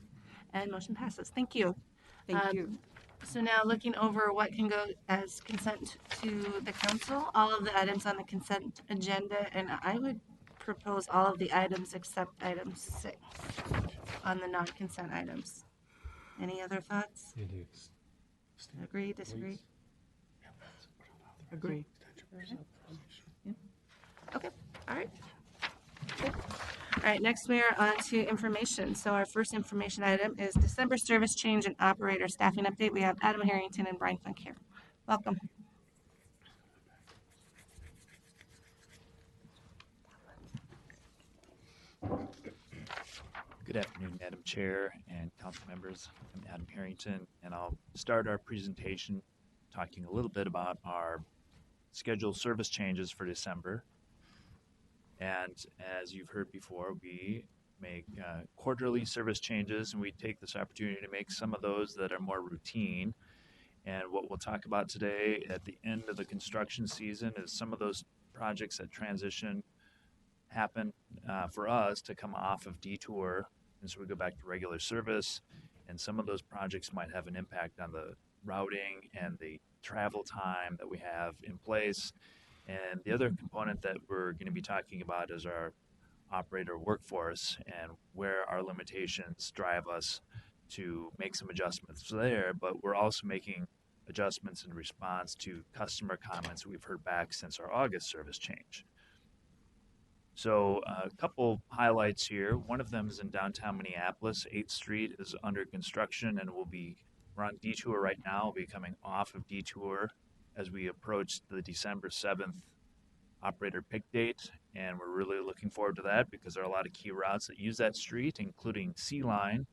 And motion passes. Thank you. Thank you. So now looking over what can go as consent to the council, all of the items on the consent agenda, and I would propose all of the items except item 6 on the non-consent items. Any other thoughts? Agree, disagree? Agree. Okay, all right. Good. All right, next we are on to information. So our first information item is December service change and operator staffing update. We have Adam Harrington and Brian Funk here. Welcome. Good afternoon, Madam Chair and council members. I'm Adam Harrington, and I'll start our presentation talking a little bit about our scheduled service changes for December. And as you've heard before, we make quarterly service changes, and we take this opportunity to make some of those that are more routine. And what we'll talk about today at the end of the construction season is some of those projects that transition happen for us to come off of detour, and so we go back to regular service, and some of those projects might have an impact on the routing and the travel time that we have in place. And the other component that we're going to be talking about is our operator workforce and where our limitations drive us to make some adjustments there, but we're also making adjustments in response to customer comments we've heard back since our August service change. So a couple highlights here. One of them is in downtown Minneapolis. 8th Street is under construction, and we're on detour right now. We'll be coming off of detour as we approach the December 7th operator pick date, and we're really looking forward to that because there are a lot of key routes that use that street, including C Line.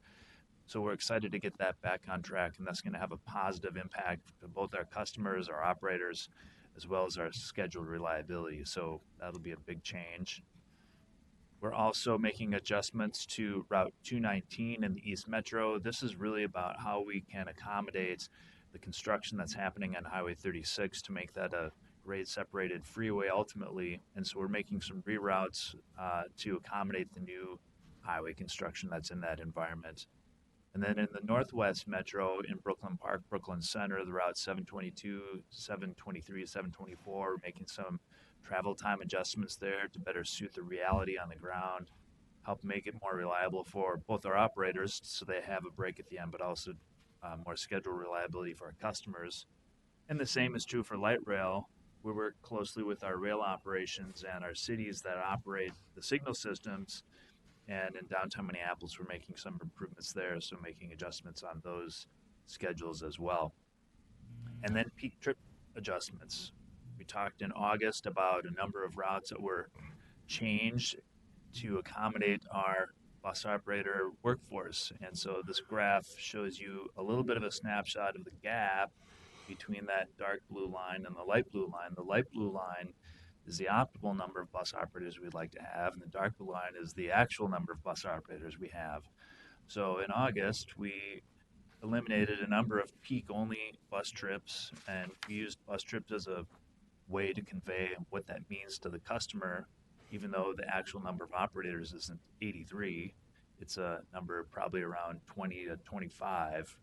So we're excited to get that back on track, and that's going to have a positive impact to both our customers, our operators, as well as our scheduled reliability. So that'll be a big change. We're also making adjustments to Route 219 in the East Metro. This is really about how we can accommodate the construction that's happening on Highway 36 to make that a grade-separated freeway ultimately. And so we're making some reroutes to accommodate the new highway construction that's in that environment. And then in the Northwest Metro in Brooklyn Park, Brooklyn Center, the Route 722, 723, 724, we're making some travel time adjustments there to better suit the reality on the ground, help make it more reliable for both our operators so they have a break at the end, but also more schedule reliability for our customers. And the same is true for light rail. We work closely with our rail operations and our cities that operate the signal systems. And in downtown Minneapolis, we're making some improvements there, so making adjustments on those schedules as well. And then peak trip adjustments. We talked in August about a number of routes that were changed to accommodate our bus operator workforce. And so this graph shows you a little bit of a snapshot of the gap between that dark blue line and the light blue line. The light blue line is the optimal number of bus operators we'd like to have, and the dark blue line is the actual number of bus operators we have. So in August, we eliminated a number of peak-only bus trips, and we used bus trips as a way to convey what that means to the customer, even though the actual number of operators isn't 83. It's a number probably around 20 to 25.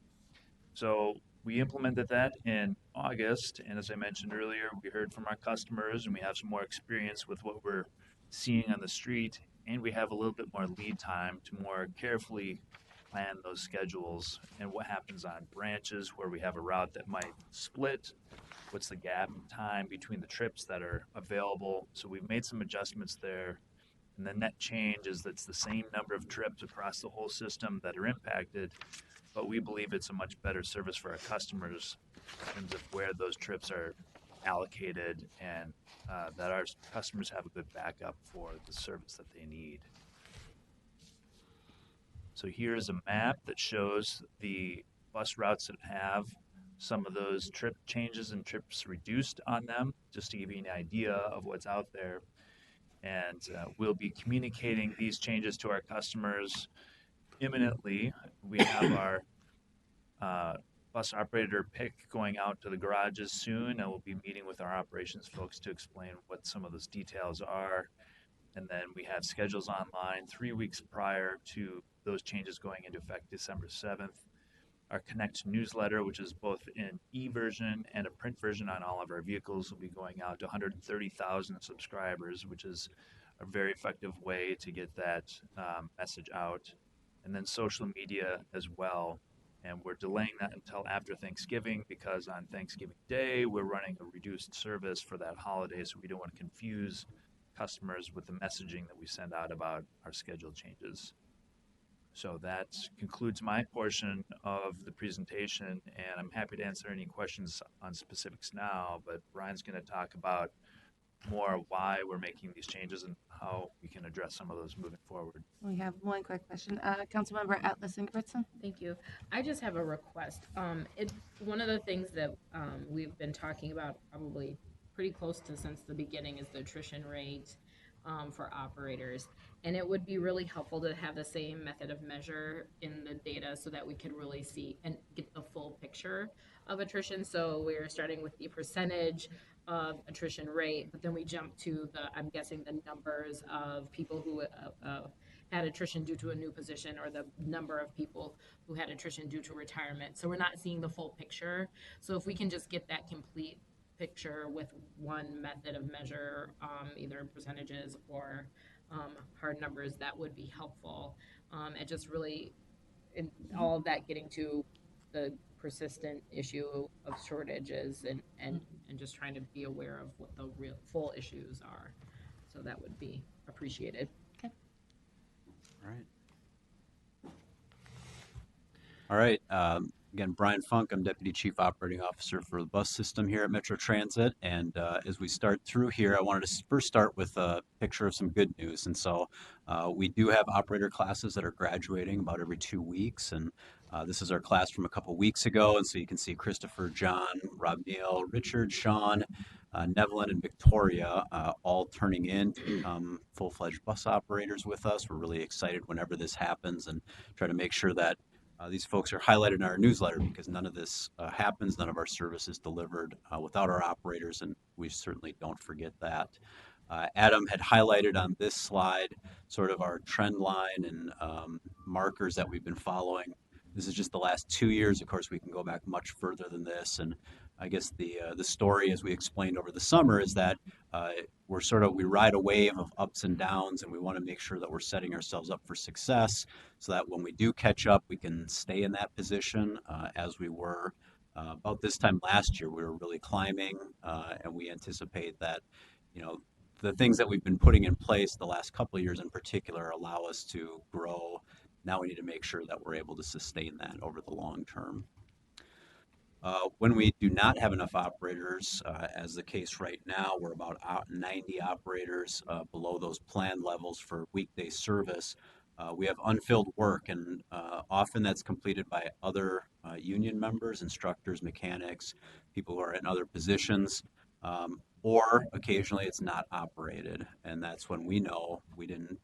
So we implemented that in August, and as I mentioned earlier, we heard from our customers, and we have some more experience with what we're seeing on the street, and we have a little bit more lead time to more carefully plan those schedules and what happens on branches where we have a route that might split. What's the gap in time between the trips that are available? So we've made some adjustments there. And the net change is that's the same number of trips across the whole system that are impacted, but we believe it's a much better service for our customers in terms of where those trips are allocated and that our customers have a good backup for the service that they need. So here's a map that shows the bus routes that have some of those trip changes and trips reduced on them, just to give you an idea of what's out there. And we'll be communicating these changes to our customers imminently. We have our bus operator pick going out to the garages soon, and we'll be meeting with our operations folks to explain what some of those details are. And then we have schedules online 3 weeks prior to those changes going into effect December 7th. Our Connect newsletter, which is both an e-version and a print version on all of our vehicles, will be going out to 130,000 subscribers, which is a very effective way to get that message out. And then social media as well. And we're delaying that until after Thanksgiving because on Thanksgiving Day, we're running a reduced service for that holiday. So we don't want to confuse customers with the messaging that we send out about our schedule changes. So that concludes my portion of the presentation, and I'm happy to answer any questions on specifics now, but Brian's going to talk about more why we're making these changes and how we can address some of those moving forward. We have one quick question. Councilmember Atlas Ingebrigtsen. Thank you. I just have a request. One of the things that we've been talking about probably pretty close to since the beginning is the attrition rate for operators. And it would be really helpful to have the same method of measure in the data so that we could really see and get the full picture of attrition. So we're starting with the percentage of attrition rate, but then we jump to I'm guessing the numbers of people who had attrition due to a new position or the number of people who had attrition due to retirement. So we're not seeing the full picture. So if we can just get that complete picture with one method of measure, either percentages or hard numbers, that would be helpful. And just really, in all of that, getting to the persistent issue of shortages and just trying to be aware of what the real full issues are. So that would be appreciated. Okay. All right. Again, Brian Funk, I'm Deputy Chief Operating Officer for the bus system here at Metro Transit. And as we start through here, I wanted to first start with a picture of some good news. And so we do have operator classes that are graduating about every 2 weeks. And this is our class from a couple weeks ago. And so you can see Christopher, John, Rob Neal, Richard, Sean, Nevlin, and Victoria all turning in to become full-fledged bus operators with us. We're really excited whenever this happens and try to make sure that these folks are highlighted in our newsletter because none of this happens, none of our service is delivered without our operators, and we certainly don't forget that. Adam had highlighted on this slide sort of our trend line and markers that we've been following. This is just the last 2 years. Of course, we can go back much further than this. And I guess the story, as we explained over the summer, is that we ride a wave of ups and downs, and we want to make sure that we're setting ourselves up for success so that when we do catch up, we can stay in that position as we were. About this time last year, we were really climbing, and we anticipate that, the things that we've been putting in place the last couple of years in particular allow us to grow. Now we need to make sure that we're able to sustain that over the long term. When we do not have enough operators, as the case right now, we're about 90 operators below those planned levels for weekday service. We have unfilled work, and often that's completed by other union members, instructors, mechanics, people who are in other positions, or occasionally it's not operated, and that's when we know we didn't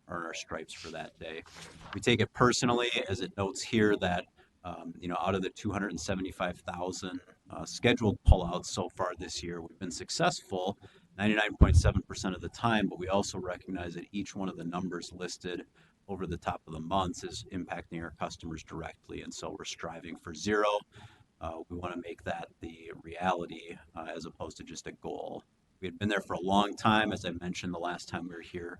earn our stripes for that day. We take it personally, as it notes here, that out of the 275,000 scheduled pullouts so far this year, we've been successful 99.7% of the time, but we also recognize that each one of the numbers listed over the top of the months is impacting our customers directly, and so we're striving for zero. We want to make that the reality as opposed to just a goal. We had been there for a long time. As I mentioned the last time we were here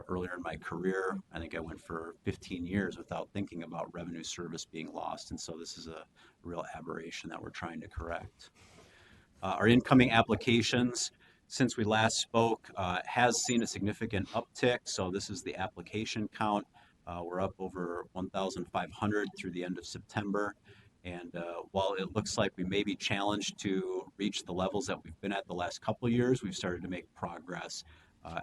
earlier in my career, I think I went for 15 years without thinking about revenue service being lost, and so this is a real aberration that we're trying to correct. Our incoming applications, since we last spoke, has seen a significant uptick, so this is the application count. We're up over 1,500 through the end of September. And while it looks like we may be challenged to reach the levels that we've been at the last couple of years, we've started to make progress.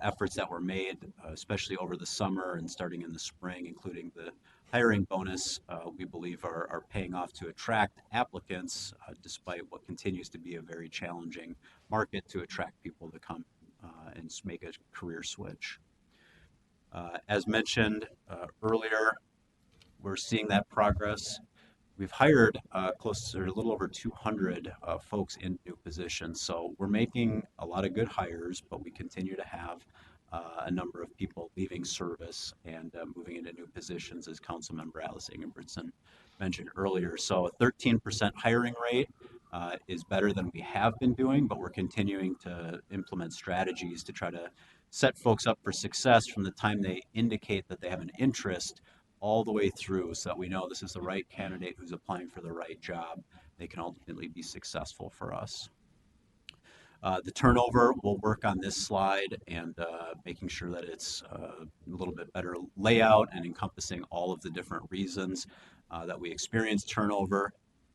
Efforts that were made, especially over the summer and starting in the spring, including the hiring bonus, we believe are paying off to attract applicants, despite what continues to be a very challenging market to attract people to come and make a career switch. As mentioned earlier, we're seeing that progress. We've hired close to a little over 200 folks in new positions. So we're making a lot of good hires, but we continue to have a number of people leaving service and moving into new positions, as Councilmember Alice Ingebrigtsen mentioned earlier. So a 13% hiring rate is better than we have been doing, but we're continuing to implement strategies to try to set folks up for success from the time they indicate that they have an interest all the way through so that we know this is the right candidate who's applying for the right job. They can ultimately be successful for us. The turnover, we'll work on this slide and making sure that it's a little bit better layout and encompassing all of the different reasons that we experience turnover.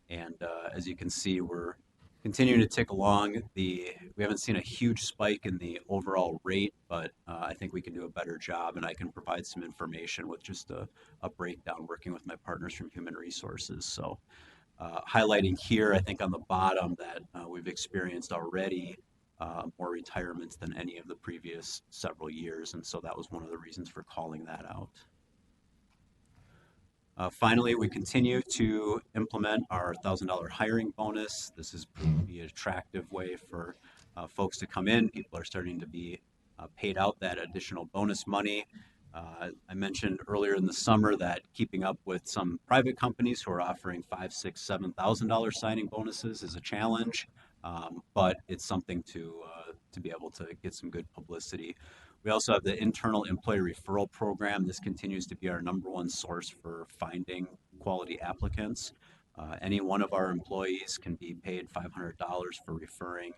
And as you can see, we're continuing to tick along. We haven't seen a huge spike in the overall rate, but I think we can do a better job, and I can provide some information with just a breakdown working with my partners from Human Resources. So highlighting here, I think on the bottom that we've experienced already more retirements than any of the previous several years, and so that was one of the reasons for calling that out. Finally, we continue to implement our $1,000 hiring bonus. This is proving to be an attractive way for folks to come in. People are starting to be paid out that additional bonus money. I mentioned earlier in the summer that keeping up with some private companies who are offering $5,000, $6,000, $7,000 signing bonuses is a challenge, but it's something to be able to get some good publicity. We also have the internal employee referral program. This continues to be our #1 source for finding quality applicants. Any one of our employees can be paid $500 for referring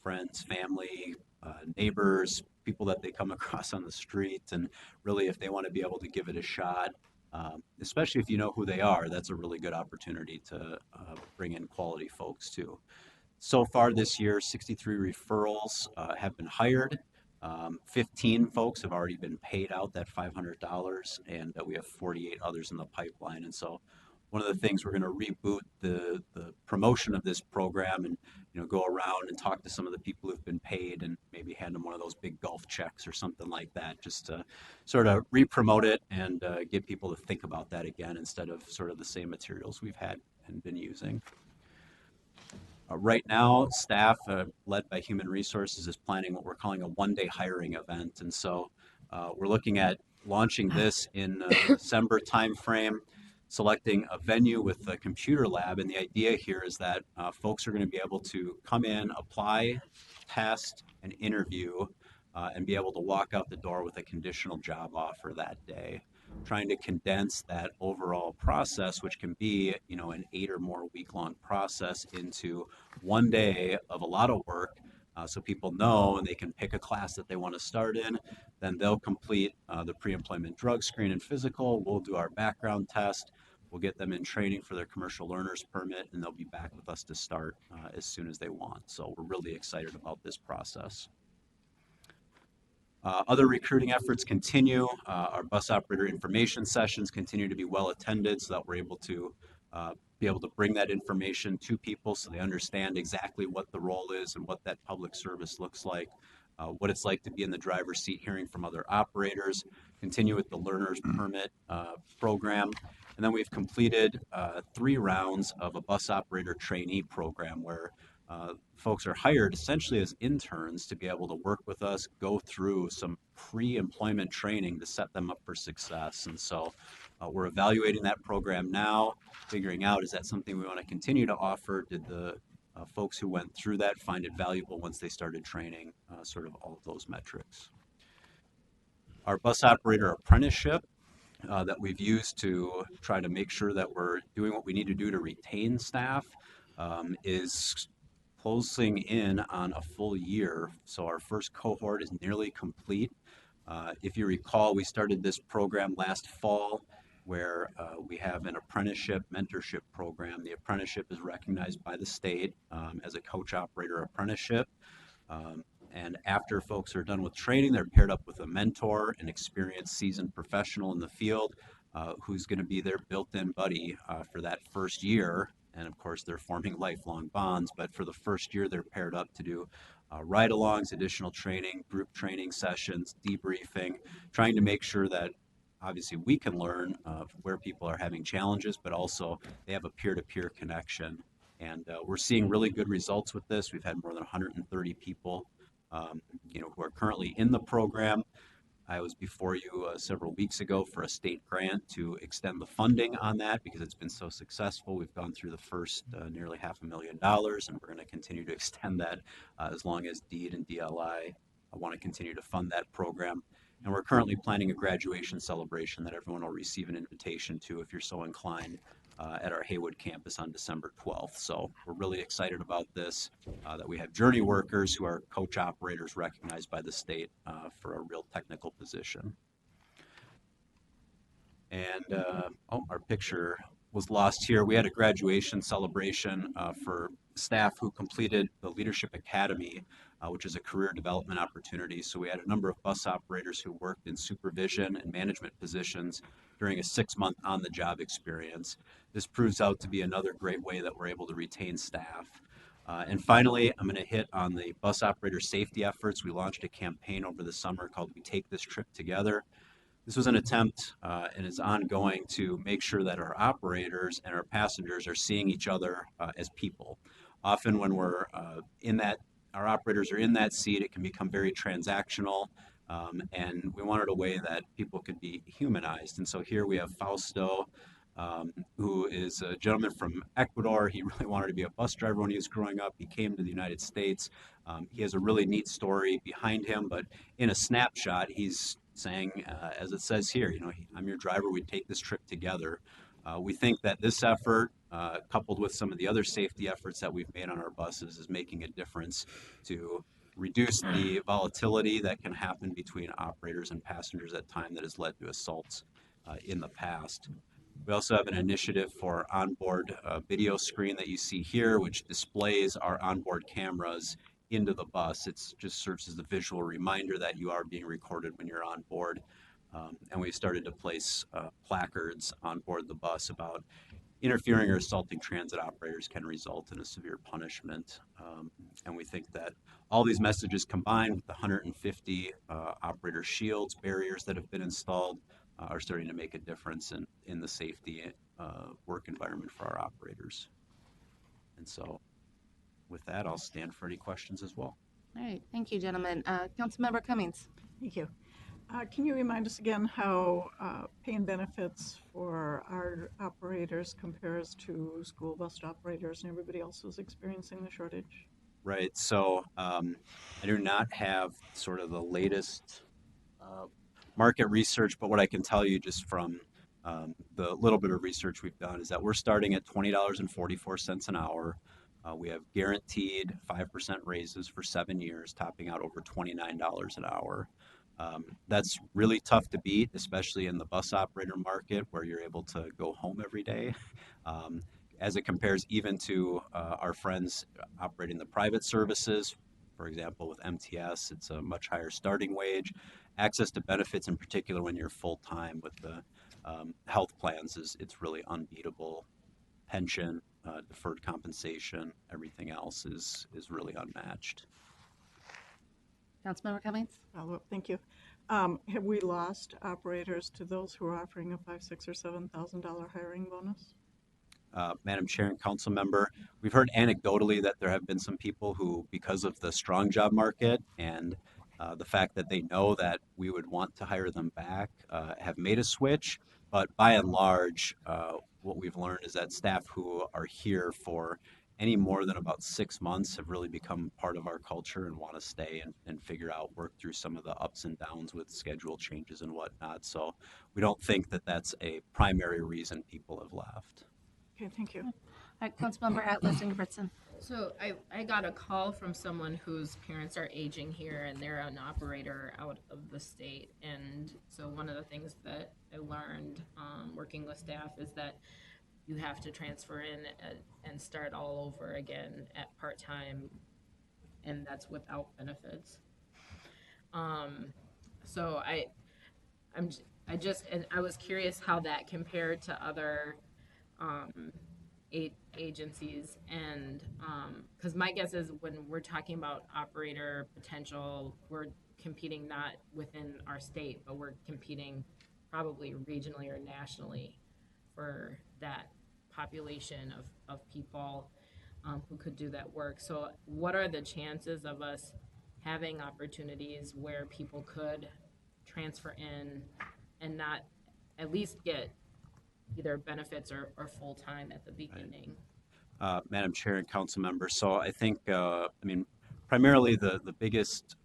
friends, family, neighbors, people that they come across on the street. And really, if they want to be able to give it a shot, especially if you know who they are, that's a really good opportunity to bring in quality folks too. So far this year, 63 referrals have been hired. 15 folks have already been paid out that $500, and we have 48 others in the pipeline. And so one of the things we're going to reboot the promotion of this program and go around and talk to some of the people who've been paid and maybe hand them one of those big golf checks or something like that, just to sort of re-promote it and get people to think about that again instead of sort of the same materials we've had and been using. Right now, staff led by Human Resources is planning what we're calling a one-day hiring event. And so we're looking at launching this in December timeframe, selecting a venue with a computer lab. And the idea here is that folks are going to be able to come in, apply, test, and interview, and be able to walk out the door with a conditional job offer that day. Trying to condense that overall process, which can be, an 8 or more week-long process, into one day of a lot of work, so people know and they can pick a class that they want to start in. Then they'll complete the pre-employment drug screen and physical. We'll do our background test. We'll get them in training for their commercial learner's permit, and they'll be back with us to start as soon as they want. So we're really excited about this process. Other recruiting efforts continue. Our bus operator information sessions continue to be well attended so that we're able to bring that information to people so they understand exactly what the role is and what that public service looks like, what it's like to be in the driver's seat hearing from other operators, continue with the learner's permit program. And then we've completed 3 rounds of a bus operator trainee program where folks are hired essentially as interns to be able to work with us, go through some pre-employment training to set them up for success. And so we're evaluating that program now, figuring out, is that something we want to continue to offer? Did the folks who went through that find it valuable once they started training? Sort of all of those metrics. Our bus operator apprenticeship that we've used to try to make sure that we're doing what we need to do to retain staff is closing in on a full year. So our first cohort is nearly complete. If you recall, we started this program last fall where we have an apprenticeship mentorship program. The apprenticeship is recognized by the state as a coach operator apprenticeship. And after folks are done with training, they're paired up with a mentor, an experienced seasoned professional in the field who's going to be their built-in buddy for that first year. And of course, they're forming lifelong bonds. But for the first year, they're paired up to do ride-alongs, additional training, group training sessions, debriefing, trying to make sure that obviously we can learn where people are having challenges, but also they have a peer-to-peer connection. And we're seeing really good results with this. We've had more than 130 people who are currently in the program. I was before you several weeks ago for a state grant to extend the funding on that because it's been so successful. We've gone through the first nearly $500,000, and we're going to continue to extend that as long as DEED and DLI want to continue to fund that program. And we're currently planning a graduation celebration that everyone will receive an invitation to if you're so inclined at our Haywood campus on December 12th. So we're really excited about this, that we have journey workers who are coach operators recognized by the state for a real technical position. And our picture was lost here. We had a graduation celebration for staff who completed the Leadership Academy, which is a career development opportunity. So we had a number of bus operators who worked in supervision and management positions during a 6-month on-the-job experience. This proves out to be another great way that we're able to retain staff. And finally, I'm going to hit on the bus operator safety efforts. We launched a campaign over the summer called We Take This Trip Together. This was an attempt and is ongoing to make sure that our operators and our passengers are seeing each other as people. Often when we're our operators are in that seat, it can become very transactional, and we wanted a way that people could be humanized. And so here we have Fausto, who is a gentleman from Ecuador. He really wanted to be a bus driver when he was growing up. He came to the United States. He has a really neat story behind him, but in a snapshot, he's saying, as it says here, I'm your driver, we take this trip together. We think that this effort, coupled with some of the other safety efforts that we've made on our buses, is making a difference to reduce the volatility that can happen between operators and passengers at times that has led to assaults in the past. We also have an initiative for onboard video screen that you see here, which displays our onboard cameras into the bus. It just serves as a visual reminder that you are being recorded when you're on board. And we started to place placards on board the bus about interfering or assaulting transit operators can result in a severe punishment. And we think that all these messages combined with the 150 operator shields, barriers that have been installed, are starting to make a difference in the safety work environment for our operators. And so with that, I'll stand for any questions as well. All right, thank you, gentlemen. Councilmember Cummings. Thank you. Can you remind us again how pay and benefits for our operators compares to school bus operators and everybody else who's experiencing the shortage? Right. So I do not have sort of the latest market research, but what I can tell you just from the little bit of research we've done is that we're starting at $20.44 an hour. We have guaranteed 5% raises for 7 years, topping out over $29 an hour. That's really tough to beat, especially in the bus operator market where you're able to go home every day. As it compares even to our friends operating the private services, for example, with MTS, it's a much higher starting wage. Access to benefits, in particular, when you're full-time with the health plans, it's really unbeatable. Pension, deferred compensation, everything else is really unmatched. Councilmember Cummings. Thank you. Have we lost operators to those who are offering a $5,000, $6,000, or $7,000 hiring bonus? Madam Chair and Council Member, we've heard anecdotally that there have been some people who, because of the strong job market and the fact that they know that we would want to hire them back, have made a switch. But by and large, what we've learned is that staff who are here for any more than about 6 months have really become part of our culture and want to stay and figure out, work through some of the ups and downs with schedule changes and whatnot. So we don't think that that's a primary reason people have left. Okay, thank you. All right, Councilmember Atlas Ingebrigtsen. So I got a call from someone whose parents are aging here and they're an operator out of the state. And so one of the things that I learned working with staff is that you have to transfer in and start all over again at part-time, and that's without benefits. So I was curious how that compared to other agencies, and because my guess is when we're talking about operator potential, we're competing not within our state, but we're competing probably regionally or nationally for that population of people who could do that work. So what are the chances of us having opportunities where people could transfer in and not at least get either benefits or full-time at the beginning? Madam Chair and Council Members, so I think, primarily the biggest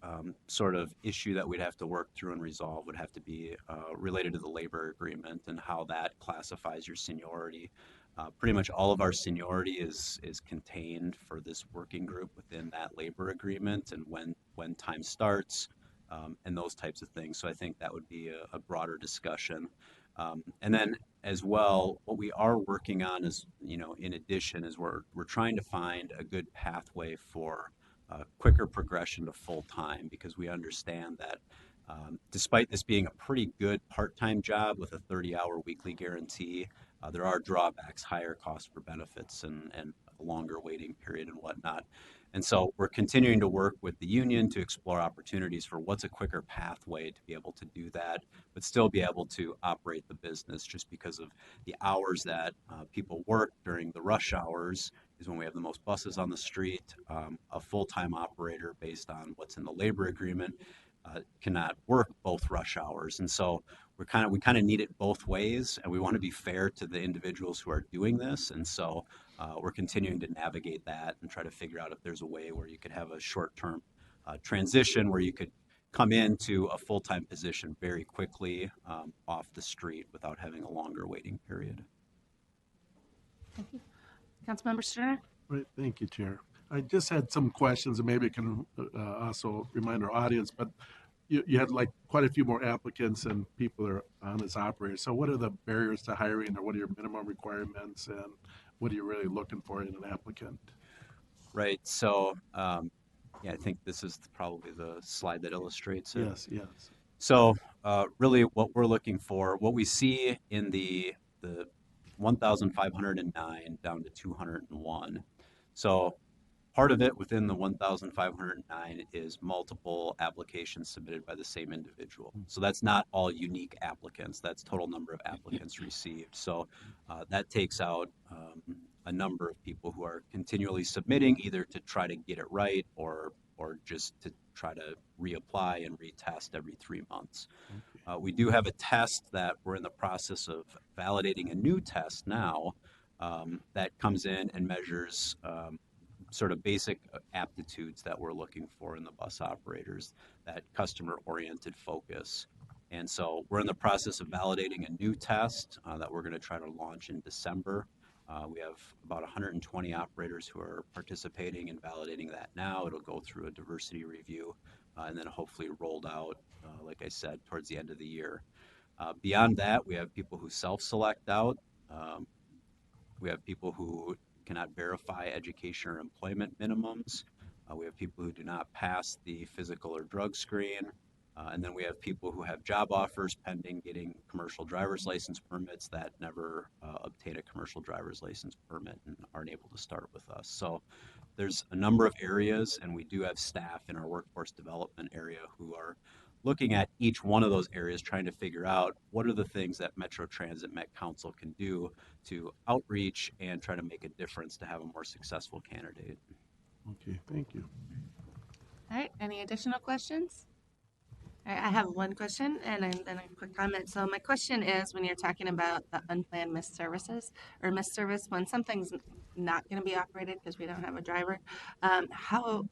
sort of issue that we'd have to work through and resolve would have to be related to the labor agreement and how that classifies your seniority. Pretty much all of our seniority is contained for this working group within that labor agreement and when time starts and those types of things. So I think that would be a broader discussion. And then as well, what we are working on is, in addition, is we're trying to find a good pathway for quicker progression to full time because we understand that despite this being a pretty good part-time job with a 30-hour weekly guarantee, there are drawbacks, higher cost for benefits and a longer waiting period and whatnot. And so we're continuing to work with the union to explore opportunities for what's a quicker pathway to be able to do that, but still be able to operate the business just because of the hours that people work during the rush hours is when we have the most buses on the street. A full-time operator based on what's in the labor agreement cannot work both rush hours. And so we kind of need it both ways, and we want to be fair to the individuals who are doing this. And so we're continuing to navigate that and try to figure out if there's a way where you could have a short-term transition where you could come into a full-time position very quickly off the street without having a longer waiting period. Thank you. Councilmember Sterner? Right, thank you, Chair. I just had some questions, and maybe it can also remind our audience, but you had like quite a few more applicants and people are on as operators. So what are the barriers to hiring, or what are your minimum requirements, and what are you really looking for in an applicant? Right, so yeah, I think this is probably the slide that illustrates it. Yes, yes. So really what we're looking for, what we see in the 1,509 down to 201. So part of it within the 1,509 is multiple applications submitted by the same individual. So that's not all unique applicants. That's total number of applicants received. So that takes out a number of people who are continually submitting either to try to get it right or just to try to reapply and retest every 3 months. We do have a test that we're in the process of validating a new test now that comes in and measures sort of basic aptitudes that we're looking for in the bus operators, that customer-oriented focus. And so we're in the process of validating a new test that we're going to try to launch in December. We have about 120 operators who are participating and validating that now. It'll go through a diversity review and then hopefully rolled out, like I said, towards the end of the year. Beyond that, we have people who self-select out. We have people who cannot verify education or employment minimums. We have people who do not pass the physical or drug screen. And then we have people who have job offers pending getting commercial driver's license permits that never obtain a commercial driver's license permit and aren't able to start with us. So there's a number of areas, and we do have staff in our workforce development area who are looking at each one of those areas, trying to figure out what are the things that Metro Transit Met Council can do to outreach and try to make a difference to have a more successful candidate. Okay, thank you. All right, any additional questions? All right, I have one question and then a quick comment. So my question is, when you're talking about the unplanned missed services or missed service, when something's not going to be operated because we don't have a driver, how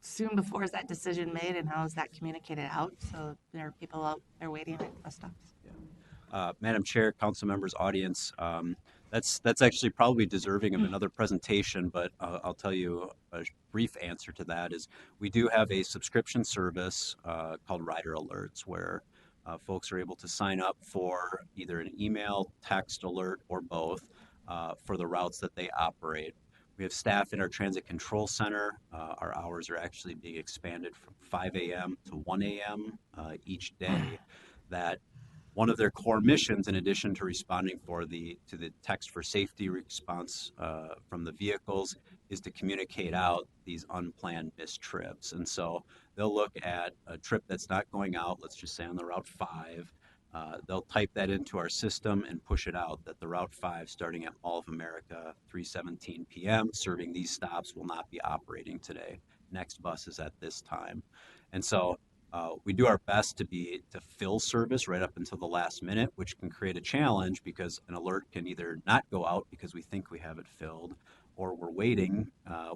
soon before is that decision made, and how is that communicated out so there are people out there waiting at bus stops? Madam Chair, council members, audience, that's actually probably deserving of another presentation, but I'll tell you a brief answer to that is we do have a subscription service called Rider Alerts where folks are able to sign up for either an email, text alert, or both for the routes that they operate. We have staff in our transit control center. Our hours are actually being expanded from 5 a.m. to 1 a.m. Each day. That one of their core missions, in addition to responding to the text for safety response from the vehicles, is to communicate out these unplanned missed trips. And so they'll look at a trip that's not going out, let's just say on the Route 5. They'll type that into our system and push it out that the Route 5 starting at Mall of America, 3:17 p.m., serving these stops will not be operating today. Next bus is at this time. And so we do our best to fill service right up until the last minute, which can create a challenge because an alert can either not go out because we think we have it filled, or we're waiting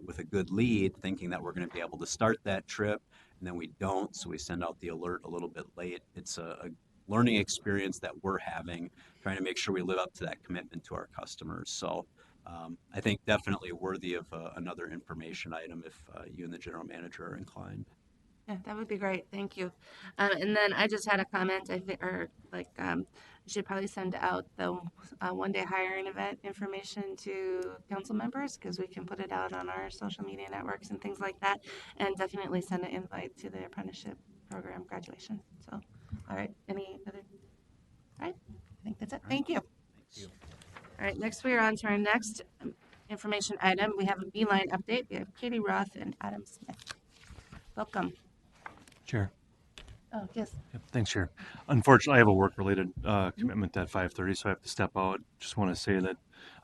with a good lead, thinking that we're going to be able to start that trip, and then we don't, so we send out the alert a little bit late. It's a learning experience that we're having, trying to make sure we live up to that commitment to our customers. So I think definitely worthy of another information item if you and the general manager are inclined. Yeah, that would be great. Thank you. And then I just had a comment. I think, or like, we should probably send out the one-day hiring event information to council members because we can put it out on our social media networks and things like that, and definitely send an invite to the apprenticeship program graduation. So, all right. Any other? All right. I think that's it. Thank you. Thank you. All right. Next, we are on to our next information item. We have a Beeline update. We have Katie Roth and Adam Smith. Welcome. Chair. Oh, yes. Yep, thanks, Chair. Unfortunately, I have a work-related commitment at 5:30, so I have to step out. Just want to say that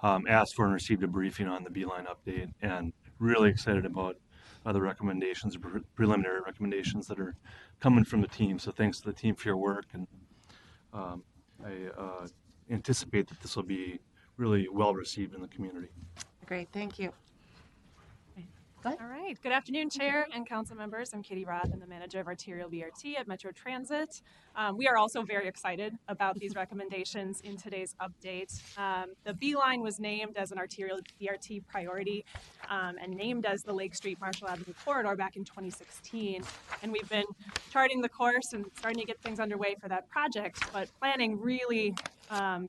asked for and received a briefing on the Beeline update, and really excited about the recommendations, preliminary recommendations that are coming from the team. So thanks to the team for your work, and I anticipate that this will be really well received in the community. Great. Thank you. All right. Good afternoon, Chair and Council members. I'm Katie Roth. I'm the manager of arterial BRT at Metro Transit. We are also very excited about these recommendations in today's update. The Beeline was named as an arterial BRT priority and named as the Lake Street Marshall Avenue corridor back in 2016. And we've been charting the course and starting to get things underway for that project. But planning really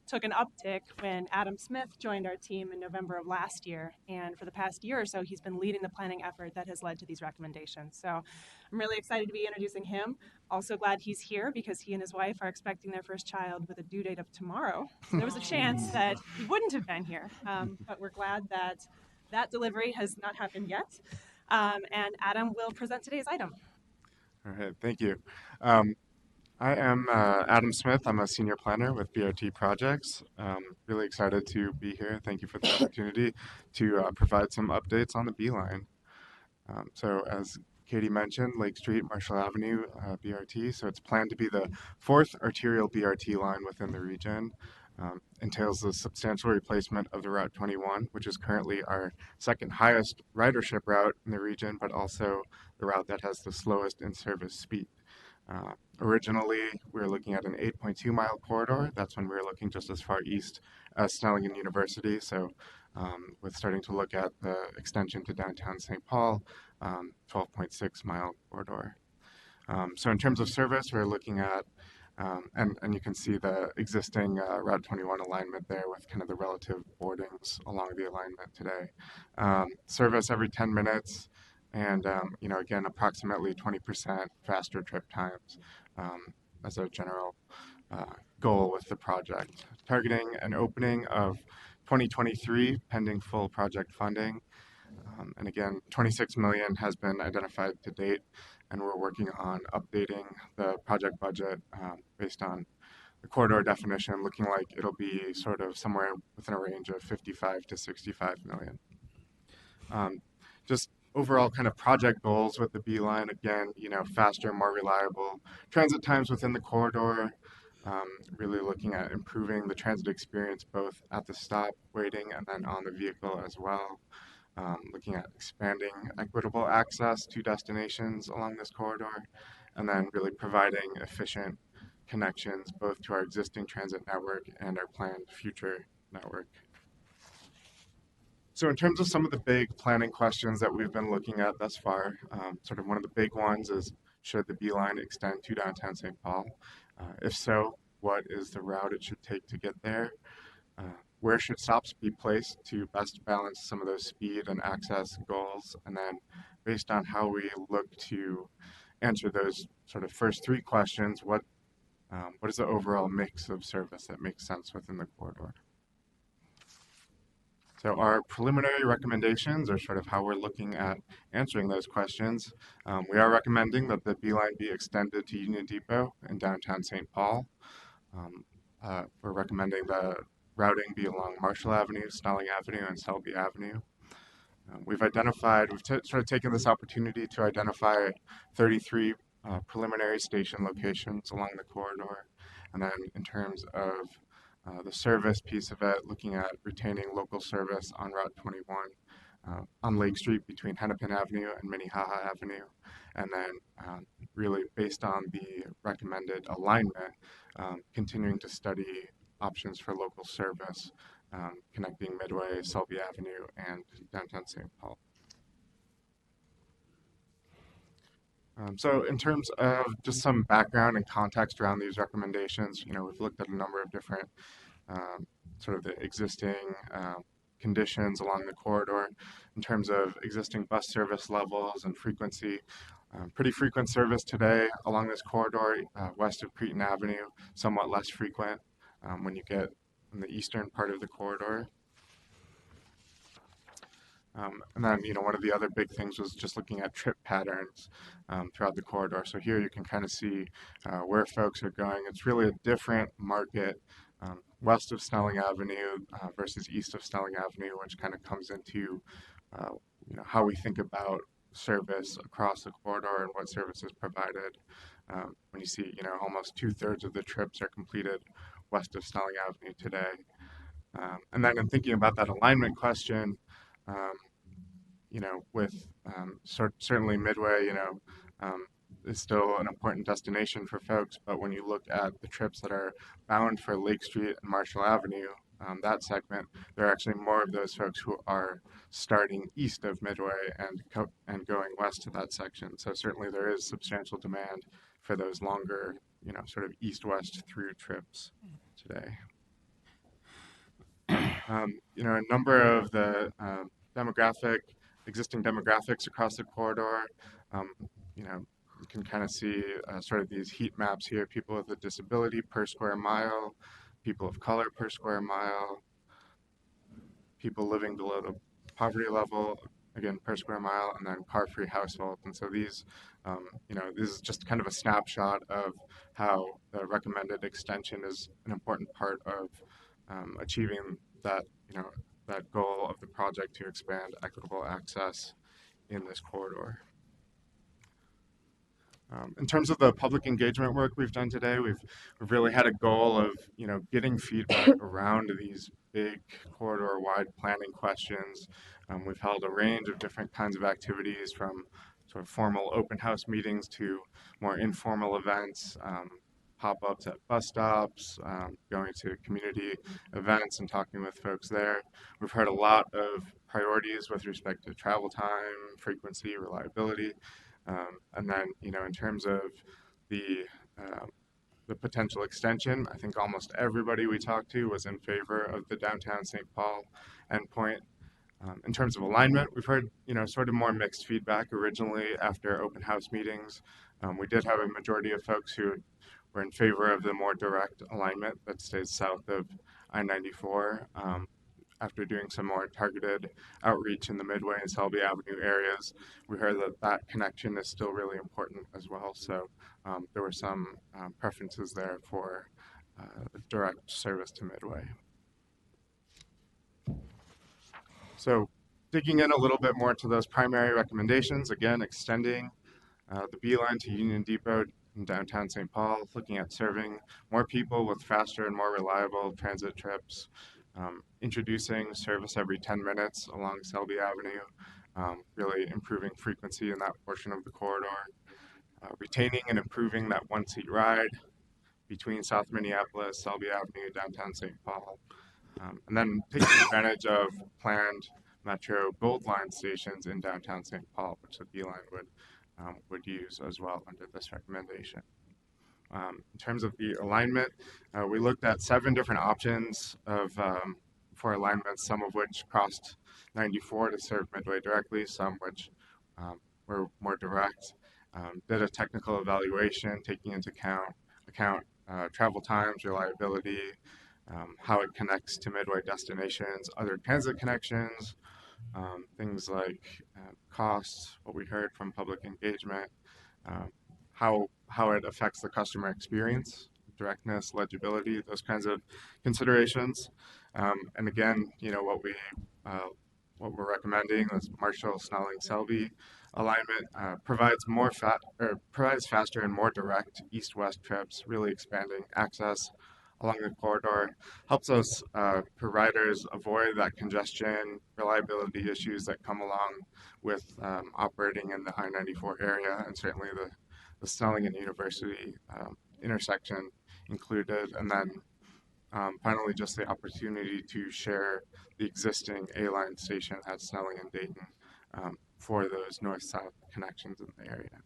took an uptick when Adam Smith joined our team in November of last year. And for the past year or so, he's been leading the planning effort that has led to these recommendations. So I'm really excited to be introducing him. Also glad he's here because he and his wife are expecting their first child with a due date of tomorrow. So there was a chance that he wouldn't have been here, but we're glad that that delivery has not happened yet. And Adam will present today's item. All right, thank you. I am Adam Smith. I'm a senior planner with BRT Projects. Really excited to be here. Thank you for the opportunity to provide some updates on the Beeline. So as Katie mentioned, Lake Street, Marshall Avenue BRT. So it's planned to be the fourth arterial BRT line within the region. Entails the substantial replacement of the Route 21, which is currently our second highest ridership route in the region, but also the route that has the slowest in-service speed. Originally, we were looking at an 8.2 mile corridor. That's when we were looking just as far east as Snellingham University. So with starting to look at the extension to downtown St. Paul, 12.6 mile corridor. So in terms of service, we're looking at, and you can see the existing Route 21 alignment there with kind of the relative boardings along the alignment today. Service every 10 minutes. And, you know, again, approximately 20% faster trip times as a general goal with the project. Targeting an opening of 2023 pending full project funding. And again, 26 million has been identified to date, and we're working on updating the project budget based on the corridor definition, looking like it'll be sort of somewhere within a range of 55 to 65 million. Just overall kind of project goals with the Beeline, again, you know, faster, more reliable transit times within the corridor, really looking at improving the transit experience both at the stop, waiting, and then on the vehicle as well. Looking at expanding equitable access to destinations along this corridor, and then really providing efficient connections both to our existing transit network and our planned future network. So in terms of some of the big planning questions that we've been looking at thus far, sort of one of the big ones is, should the Beeline extend to downtown St. Paul? If so, what is the route it should take to get there? Where should stops be placed to best balance some of those speed and access goals? And then based on how we look to answer those sort of first three questions, what is the overall mix of service that makes sense within the corridor? So our preliminary recommendations are sort of how we're looking at answering those questions. We are recommending that the Beeline be extended to Union Depot in downtown St. Paul. We're recommending the routing be along Marshall Avenue, Snelling Avenue, and Selby Avenue. We've sort of taken this opportunity to identify 33 preliminary station locations along the corridor. And then in terms of the service piece of it, looking at retaining local service on Route 21 on Lake Street between Hennepin Avenue and Minnehaha Avenue. And then really based on the recommended alignment, continuing to study options for local service, connecting Midway, Selby Avenue, and downtown St. Paul. So in terms of just some background and context around these recommendations, we've looked at a number of different sort of the existing conditions along the corridor in terms of existing bus service levels and frequency. Pretty frequent service today along this corridor west of Cretin Avenue, somewhat less frequent when you get in the eastern part of the corridor. And then, one of the other big things was just looking at trip patterns throughout the corridor. So here you can kind of see where folks are going. It's really a different market west of Snelling Avenue versus east of Snelling Avenue, which kind of comes into, how we think about service across the corridor and what service is provided. When you see, almost 2/3 of the trips are completed west of Snelling Avenue today. And then in thinking about that alignment question, with certainly Midway, is still an important destination for folks. But when you look at the trips that are bound for Lake Street and Marshall Avenue, that segment, there are actually more of those folks who are starting east of Midway and going west to that section. So certainly there is substantial demand for those longer, sort of east-west through trips today. A number of the existing demographics across the corridor, you can kind of see sort of these heat maps here, people with a disability per square mile, people of color per square mile, people living below the poverty level, again, per square mile, and then car-free households. And so these, this is just kind of a snapshot of how the recommended extension is an important part of achieving that, that goal of the project to expand equitable access in this corridor. In terms of the public engagement work we've done today, we've really had a goal of getting feedback around these big corridor-wide planning questions. We've held a range of different kinds of activities, from sort of formal open house meetings to more informal events, pop-ups at bus stops, going to community events and talking with folks there. We've heard a lot of priorities with respect to travel time, frequency, reliability. And then, in terms of the potential extension, I think almost everybody we talked to was in favor of the downtown St. Paul endpoint. In terms of alignment, we've heard, sort of more mixed feedback originally after open house meetings. We did have a majority of folks who were in favor of the more direct alignment that stays south of I-94. After doing some more targeted outreach in the Midway and Selby Avenue areas, we heard that that connection is still really important as well. So there were some preferences there for direct service to Midway. So digging in a little bit more to those primary recommendations, again, extending the B line to Union Depot in downtown St. Paul, looking at serving more people with faster and more reliable transit trips, introducing service every 10 minutes along Selby Avenue, really improving frequency in that portion of the corridor, retaining and improving that one-seat ride between South Minneapolis, Selby Avenue, downtown St. Paul, and then taking advantage of planned Metro Gold Line stations in downtown St. Paul, which the B line would use as well under this recommendation. In terms of the alignment, we looked at 7 different options for alignments, some of which crossed 94 to serve Midway directly, some which were more direct. Did a technical evaluation taking into account travel times, reliability, how it connects to Midway destinations, other transit connections, things like costs, what we heard from public engagement, how it affects the customer experience, directness, legibility, those kinds of considerations. And again, what we're recommending is Marshall, Snelling, Selby alignment provides faster and more direct east-west trips, really expanding access along the corridor, helps us providers avoid that congestion, reliability issues that come along with operating in the I-94 area, and certainly the Snelling and University intersection included. And then finally, just the opportunity to share the existing A-line station at Snelling and Dayton for those north-south connections in the area.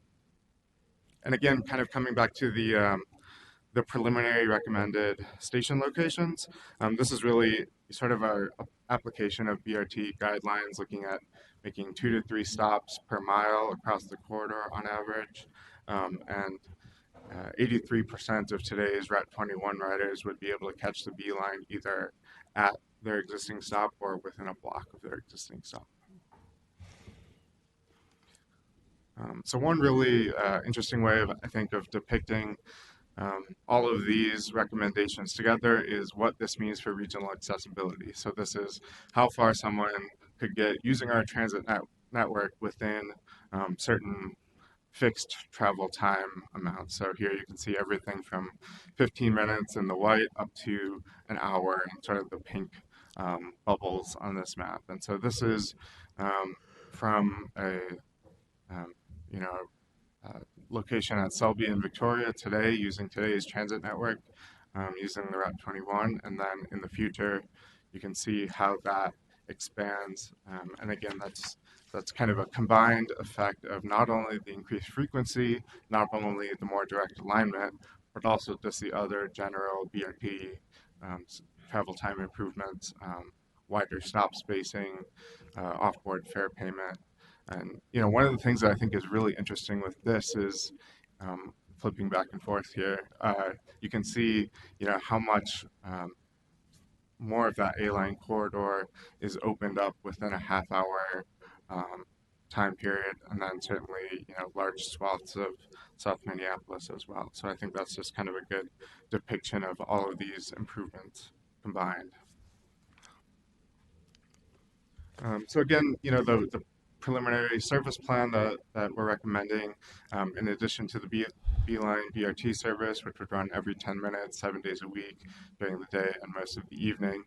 And again, kind of coming back to the preliminary recommended station locations, this is really sort of our application of BRT guidelines, looking at making 2 to 3 stops per mile across the corridor on average, and 83% of today's Route 21 riders would be able to catch the B line either at their existing stop or within a block of their existing stop. So one really interesting way of, I think, of depicting all of these recommendations together is what this means for regional accessibility. So this is how far someone could get using our transit network within certain fixed travel time amounts. So here you can see everything from 15 minutes in the white up to an hour in sort of the pink bubbles on this map. And so this is from a location at Selby in Victoria today, using today's transit network, using the Route 21, and then in the future, you can see how that expands. And again, that's kind of a combined effect of not only the increased frequency, not only the more direct alignment, but also just the other general BRT travel time improvements, wider stop spacing, off-board fare payment. And, one of the things that I think is really interesting with this is, flipping back and forth here, you can see, how much more of that A-line corridor is opened up within a half-hour time period, and then certainly, large swaths of South Minneapolis as well. So I think that's just kind of a good depiction of all of these improvements combined. So again, the preliminary service plan that we're recommending, in addition to the B-line BRT service, which would run every 10 minutes, 7 days a week during the day and most of the evening.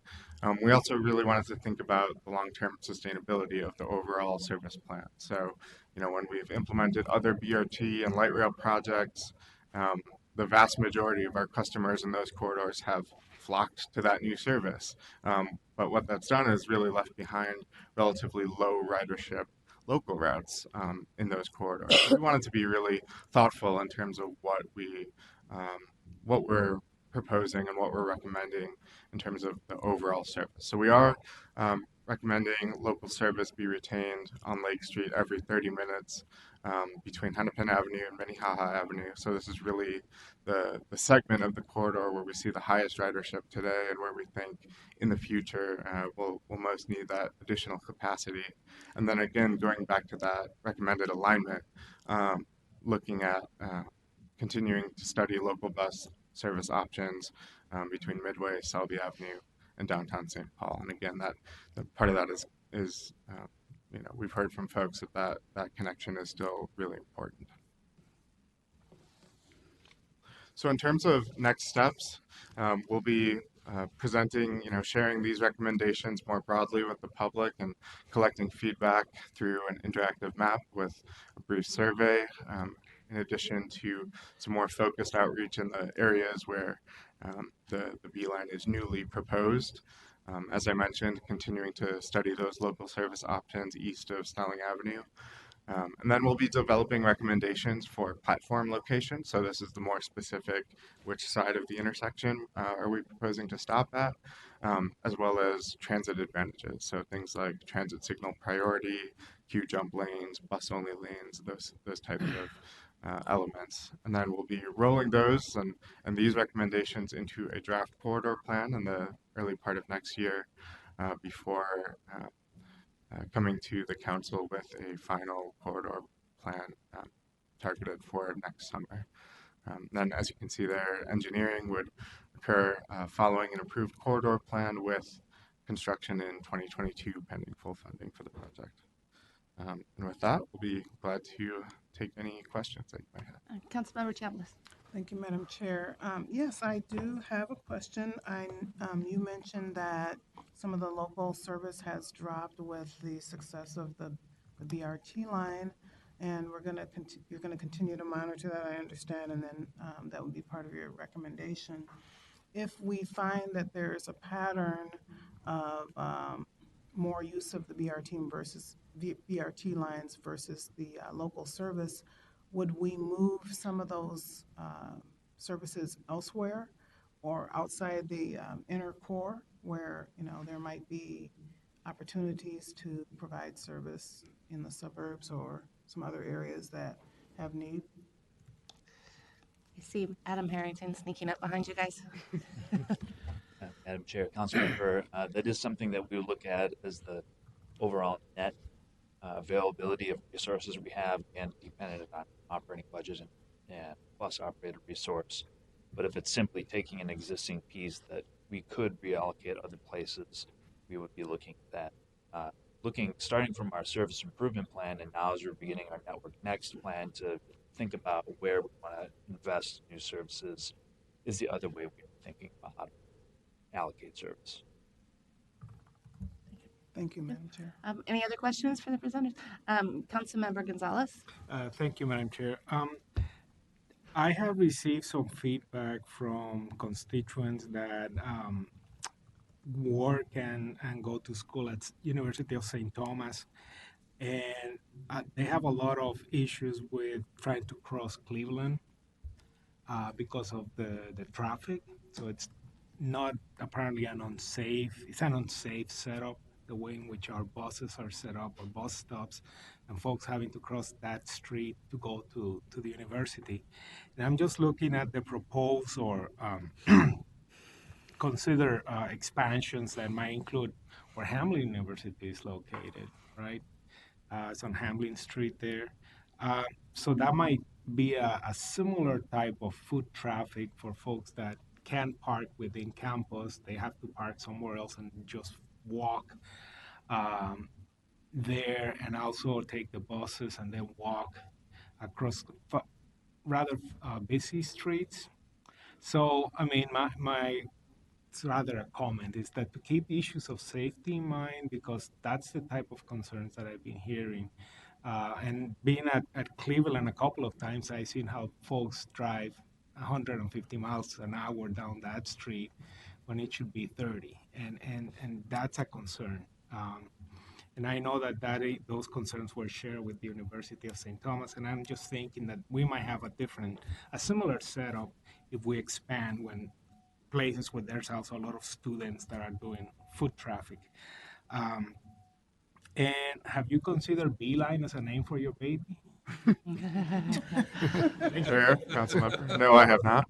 We also really wanted to think about the long-term sustainability of the overall service plan. So, when we've implemented other BRT and light rail projects, the vast majority of our customers in those corridors have flocked to that new service. But what that's done is really left behind relatively low ridership local routes in those corridors. So we wanted to be really thoughtful in terms of what we're proposing and what we're recommending in terms of the overall service. So we are recommending local service be retained on Lake Street every 30 minutes between Hennepin Avenue and Minnehaha Avenue. So this is really the segment of the corridor where we see the highest ridership today and where we think in the future we'll most need that additional capacity. And then again, going back to that recommended alignment, looking at continuing to study local bus service options between Midway, Selby Avenue, and downtown St. Paul. And again, that part of that is we've heard from folks that connection is still really important. So in terms of next steps, we'll be presenting, sharing these recommendations more broadly with the public and collecting feedback through an interactive map with a brief survey, in addition to some more focused outreach in the areas where the B-line is newly proposed. As I mentioned, continuing to study those local service options east of Snelling Avenue. And then we'll be developing recommendations for platform location. So this is the more specific, which side of the intersection are we proposing to stop at, as well as transit advantages. So things like transit signal priority, queue jump lanes, bus only lanes, those types of elements. And then we'll be rolling those and these recommendations into a draft corridor plan in the early part of next year before coming to the council with a final corridor plan targeted for next summer. Then, as you can see there, engineering would occur following an approved corridor plan with construction in 2022 pending full funding for the project. And with that, we'll be glad to take any questions that you might have. Councilmember Chambliss. Thank you, Madam Chair. Yes, I do have a question. You mentioned that some of the local service has dropped with the success of the BRT line, and you're gonna continue to monitor that, I understand, and then that would be part of your recommendation. If we find that there's a pattern of more use of the BRT lines versus the local service, would we move some of those services elsewhere or outside the inner core where, there might be opportunities to provide service in the suburbs or some other areas that have need? I see Adam Harrington sneaking up behind you guys. Madam Chair, Councilmember, that is something that we look at as the overall net availability of resources we have and dependent on operating budget and plus operated resource. But if it's simply taking an existing piece that we could reallocate other places, we would be looking at that. Starting from our service improvement plan, and now as we're beginning our Network Next plan to think about where we want to invest in new services, is the other way we're thinking about how to allocate service. Thank you, Madam Chair. Any other questions for the presenters? Councilmember Gonzalez. Thank you, Madam Chair. I have received some feedback from constituents that work and go to school at University of St. Thomas, and they have a lot of issues with trying to cross Cleveland because of the traffic. So it's not apparently it's an unsafe setup, the way in which our buses are set up, or bus stops, and folks having to cross that street to go to the university. And I'm just looking at the proposed or consider expansions that might include where Hamlin University is located, right? It's on Hamlin Street there. So that might be a similar type of foot traffic for folks that can't park within campus. They have to park somewhere else and just walk there, and also take the buses and then walk across rather busy streets. So, I mean, my it's rather a comment is that to keep issues of safety in mind, because that's the type of concerns that I've been hearing. And being at Cleveland a couple of times, I've seen how folks drive 150 miles an hour down that street when it should be 30. And that's a concern. And I know that those concerns were shared with the University of St. Thomas, and I'm just thinking that we might have a similar setup if we expand when places where there's also a lot of students that are doing foot traffic. And have you considered Beeline as a name for your baby? Fair, Councilmember. No, I have not.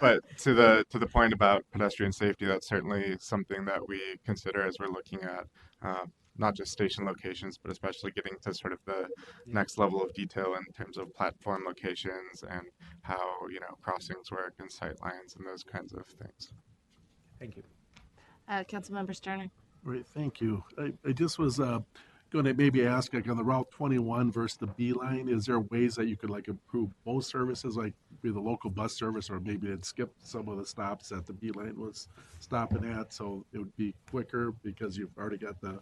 But to the point about pedestrian safety, that's certainly something that we consider as we're looking at not just station locations, but especially getting to sort of the next level of detail in terms of platform locations and how crossings work and sight lines and those kinds of things. Thank you. Councilmember Sterner. Great, thank you. I just was going to maybe ask, like on the Route 21 versus the Beeline, is there ways that you could like improve both services, like be the local bus service, or maybe it skipped some of the stops that the Beeline was stopping at, so it would be quicker because you've already got the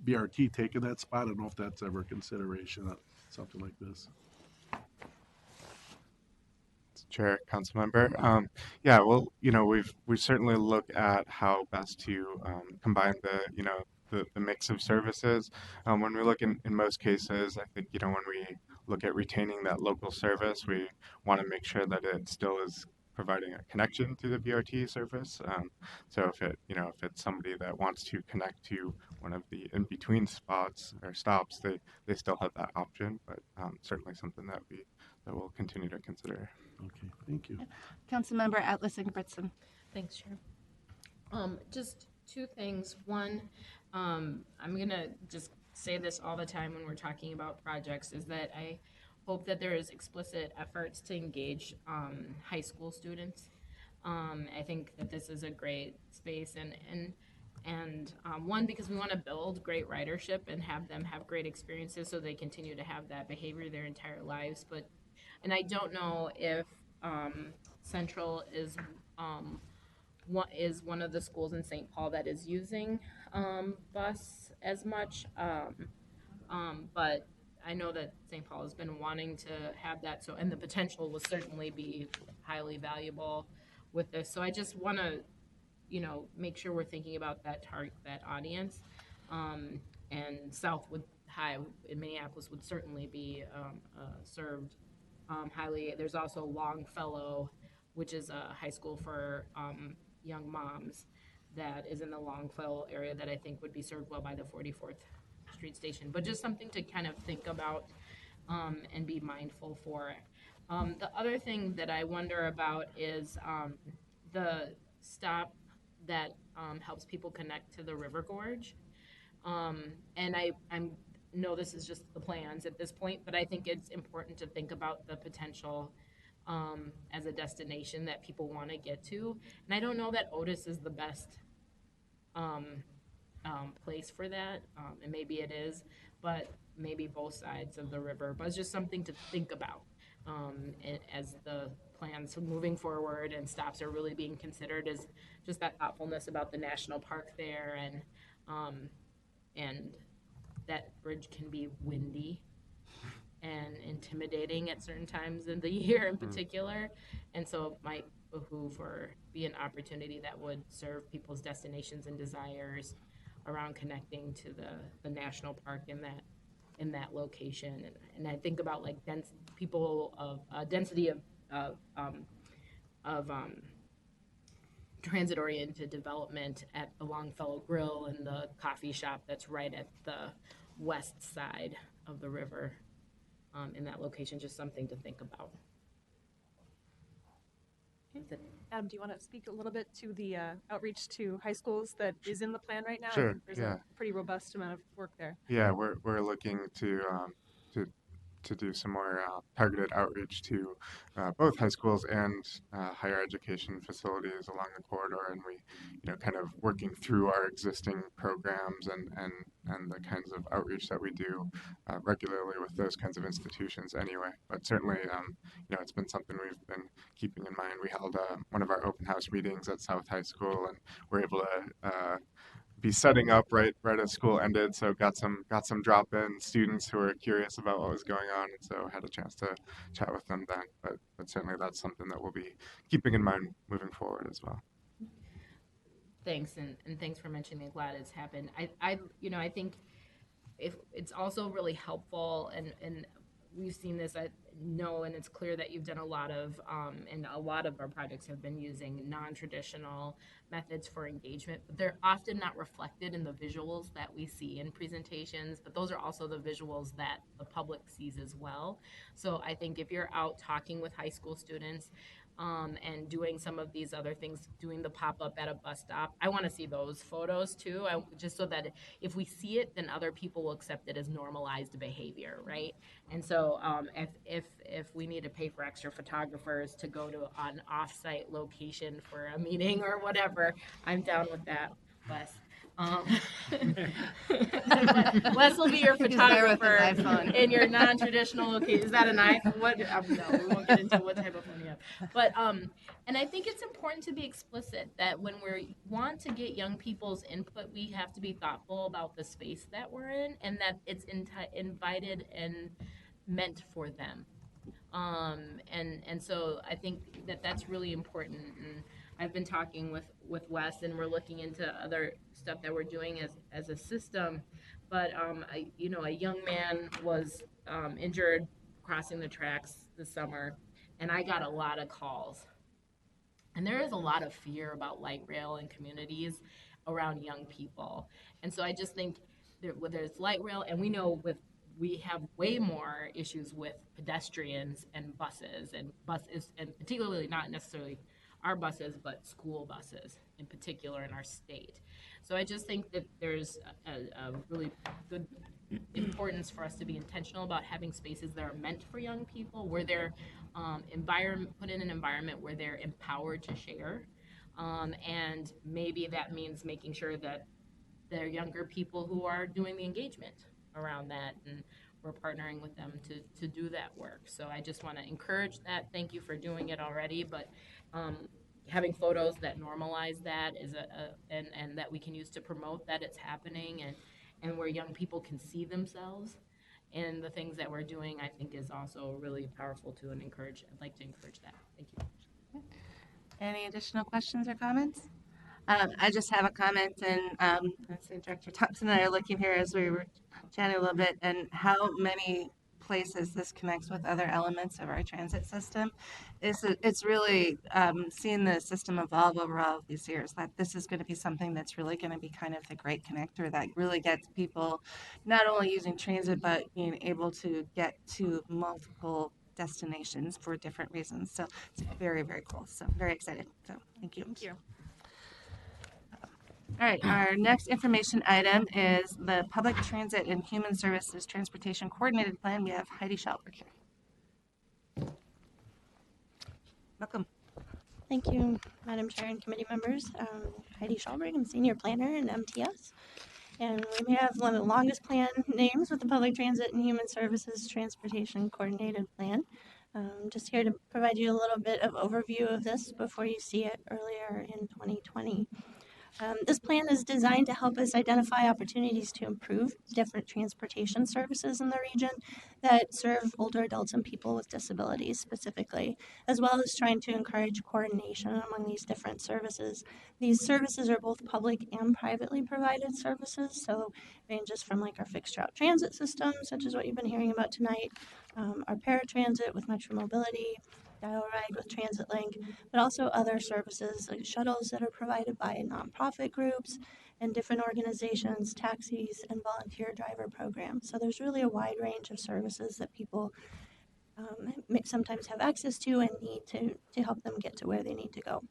BRT taking that spot? I don't know if that's ever a consideration, something like this. Chair, Councilmember. Yeah, well, we certainly look at how best to combine the mix of services. When we look in most cases, I think when we look at retaining that local service, we want to make sure that it still is providing a connection to the BRT service. So if it's somebody that wants to connect to one of the in-between spots or stops, they still have that option. But certainly something that we'll continue to consider. Okay, thank you. Councilmember Atlas Ingebrigtsen. Thanks, Chair. Just two things. One, I'm going to just say this all the time when we're talking about projects, is that I hope that there is explicit efforts to engage high school students. I think that this is a great space, and one, because we want to build great ridership and have them have great experiences so they continue to have that behavior their entire lives, but And I don't know if Central is one of the schools in St. Paul that is using bus as much. But I know that St. Paul has been wanting to have that, so, and the potential will certainly be highly valuable with this. So I just want to, make sure we're thinking about that audience. And Southwood High in Minneapolis would certainly be served highly. There's also Longfellow, which is a high school for young moms that is in the Longfellow area that I think would be served well by the 44th Street Station. But just something to kind of think about and be mindful for. The other thing that I wonder about is the stop that helps people connect to the river gorge. And I'm know this is just the plans at this point, but I think it's important to think about the potential as a destination that people want to get to. And I don't know that Otis is the best place for that, and maybe it is, but maybe both sides of the river. But it's just something to think about as the plans moving forward and stops are really being considered, is just that thoughtfulness about the national park there, and that bridge can be windy and intimidating at certain times in the year in particular. And so it might behoove or be an opportunity that would serve people's destinations and desires around connecting to the national park in that location. And I think about like density of transit-oriented development at the Longfellow Grill and the coffee shop that's right at the west side of the river in that location. Just something to think about. Adam, do you want to speak a little bit to the outreach to high schools that is in the plan right now? Sure, I think there's yeah. a pretty robust amount of work there. Yeah, we're looking to do some more targeted outreach to both high schools and higher education facilities along the corridor, and we, kind of working through our existing programs and the kinds of outreach that we do regularly with those kinds of institutions anyway. But certainly, it's been something we've been keeping in mind. We held one of our open house meetings at South High School, and we're able to be setting up right as school ended, so got some drop-in students who were curious about what was going on, and so had a chance to chat with them then. But certainly that's something that we'll be keeping in mind moving forward as well. Thanks, and thanks for mentioning. Glad it's happened. I think if it's also really helpful, and we've seen this, I know, and it's clear that you've done a lot of, and a lot of our projects have been using non-traditional methods for engagement, but they're often not reflected in the visuals that we see in presentations, but those are also the visuals that the public sees as well. So I think if you're out talking with high school students, and doing some of these other things, doing the pop-up at a bus stop, I want to see those photos too, just so that if we see it, then other people will accept it as normalized behavior, right? And so if we need to pay for extra photographers to go to an off-site location for a meeting or whatever, I'm down with that, Wes. Wes will be your photographer in your non-traditional location. Is that an iPhone? What? No, we won't get into what type of phone you have. But and I think it's important to be explicit that when we want to get young people's input, we have to be thoughtful about the space that we're in, and that it's invited and meant for them. And so I think that's really important. And I've been talking with Wes, and we're looking into other stuff that we're doing as a system. But a young man was injured crossing the tracks this summer, and I got a lot of calls. And there is a lot of fear about light rail in communities around young people. And so I just think there's light rail, and we know we have way more issues with pedestrians and buses, and particularly not necessarily our buses, but school buses in particular in our state. So I just think that there's a really good importance for us to be intentional about having spaces that are meant for young people, where they're put in an environment where they're empowered to share. And maybe that means making sure that they're younger people who are doing the engagement around that. And we're partnering with them to do that work. So I just want to encourage that. Thank you for doing it already, but having photos that normalize that is and that we can use to promote that it's happening, and where young people can see themselves in the things that we're doing, I think is also really powerful too, and I'd like to encourage that. Thank you. Any additional questions or comments? I just have a comment, and I say Director Thompson and I are looking here as we were chatting a little bit, and how many places this connects with other elements of our transit system. It's really seeing the system evolve over all of these years, that this is going to be something that's really going to be kind of the great connector that really gets people not only using transit, but being able to get to multiple destinations for different reasons. So it's very, very cool. So very excited. So thank you. Thank you. All right, our next information item is the Public Transit and Human Services Transportation Coordinated Plan. We have Heidi Schalberg here. Welcome. Thank you, Madam Chair and committee members. Heidi Schalberg, I'm Senior Planner in MTS. And we may have one of the longest plan names with the Public Transit and Human Services Transportation Coordinated Plan. Just here to provide you a little bit of overview of this before you see it earlier in 2020. This plan is designed to help us identify opportunities to improve different transportation services in the region that serve older adults and people with disabilities specifically, as well as trying to encourage coordination among these different services. These services are both public and privately provided services, so ranges from like our fixed route transit system, such as what you've been hearing about tonight, our paratransit with Metromobility, Dial Ride with Transit Link, but also other services like shuttles that are provided by nonprofit groups and different organizations, taxis, and volunteer driver programs. So there's really a wide range of services that people sometimes have access to and need to help them get to where they need to go.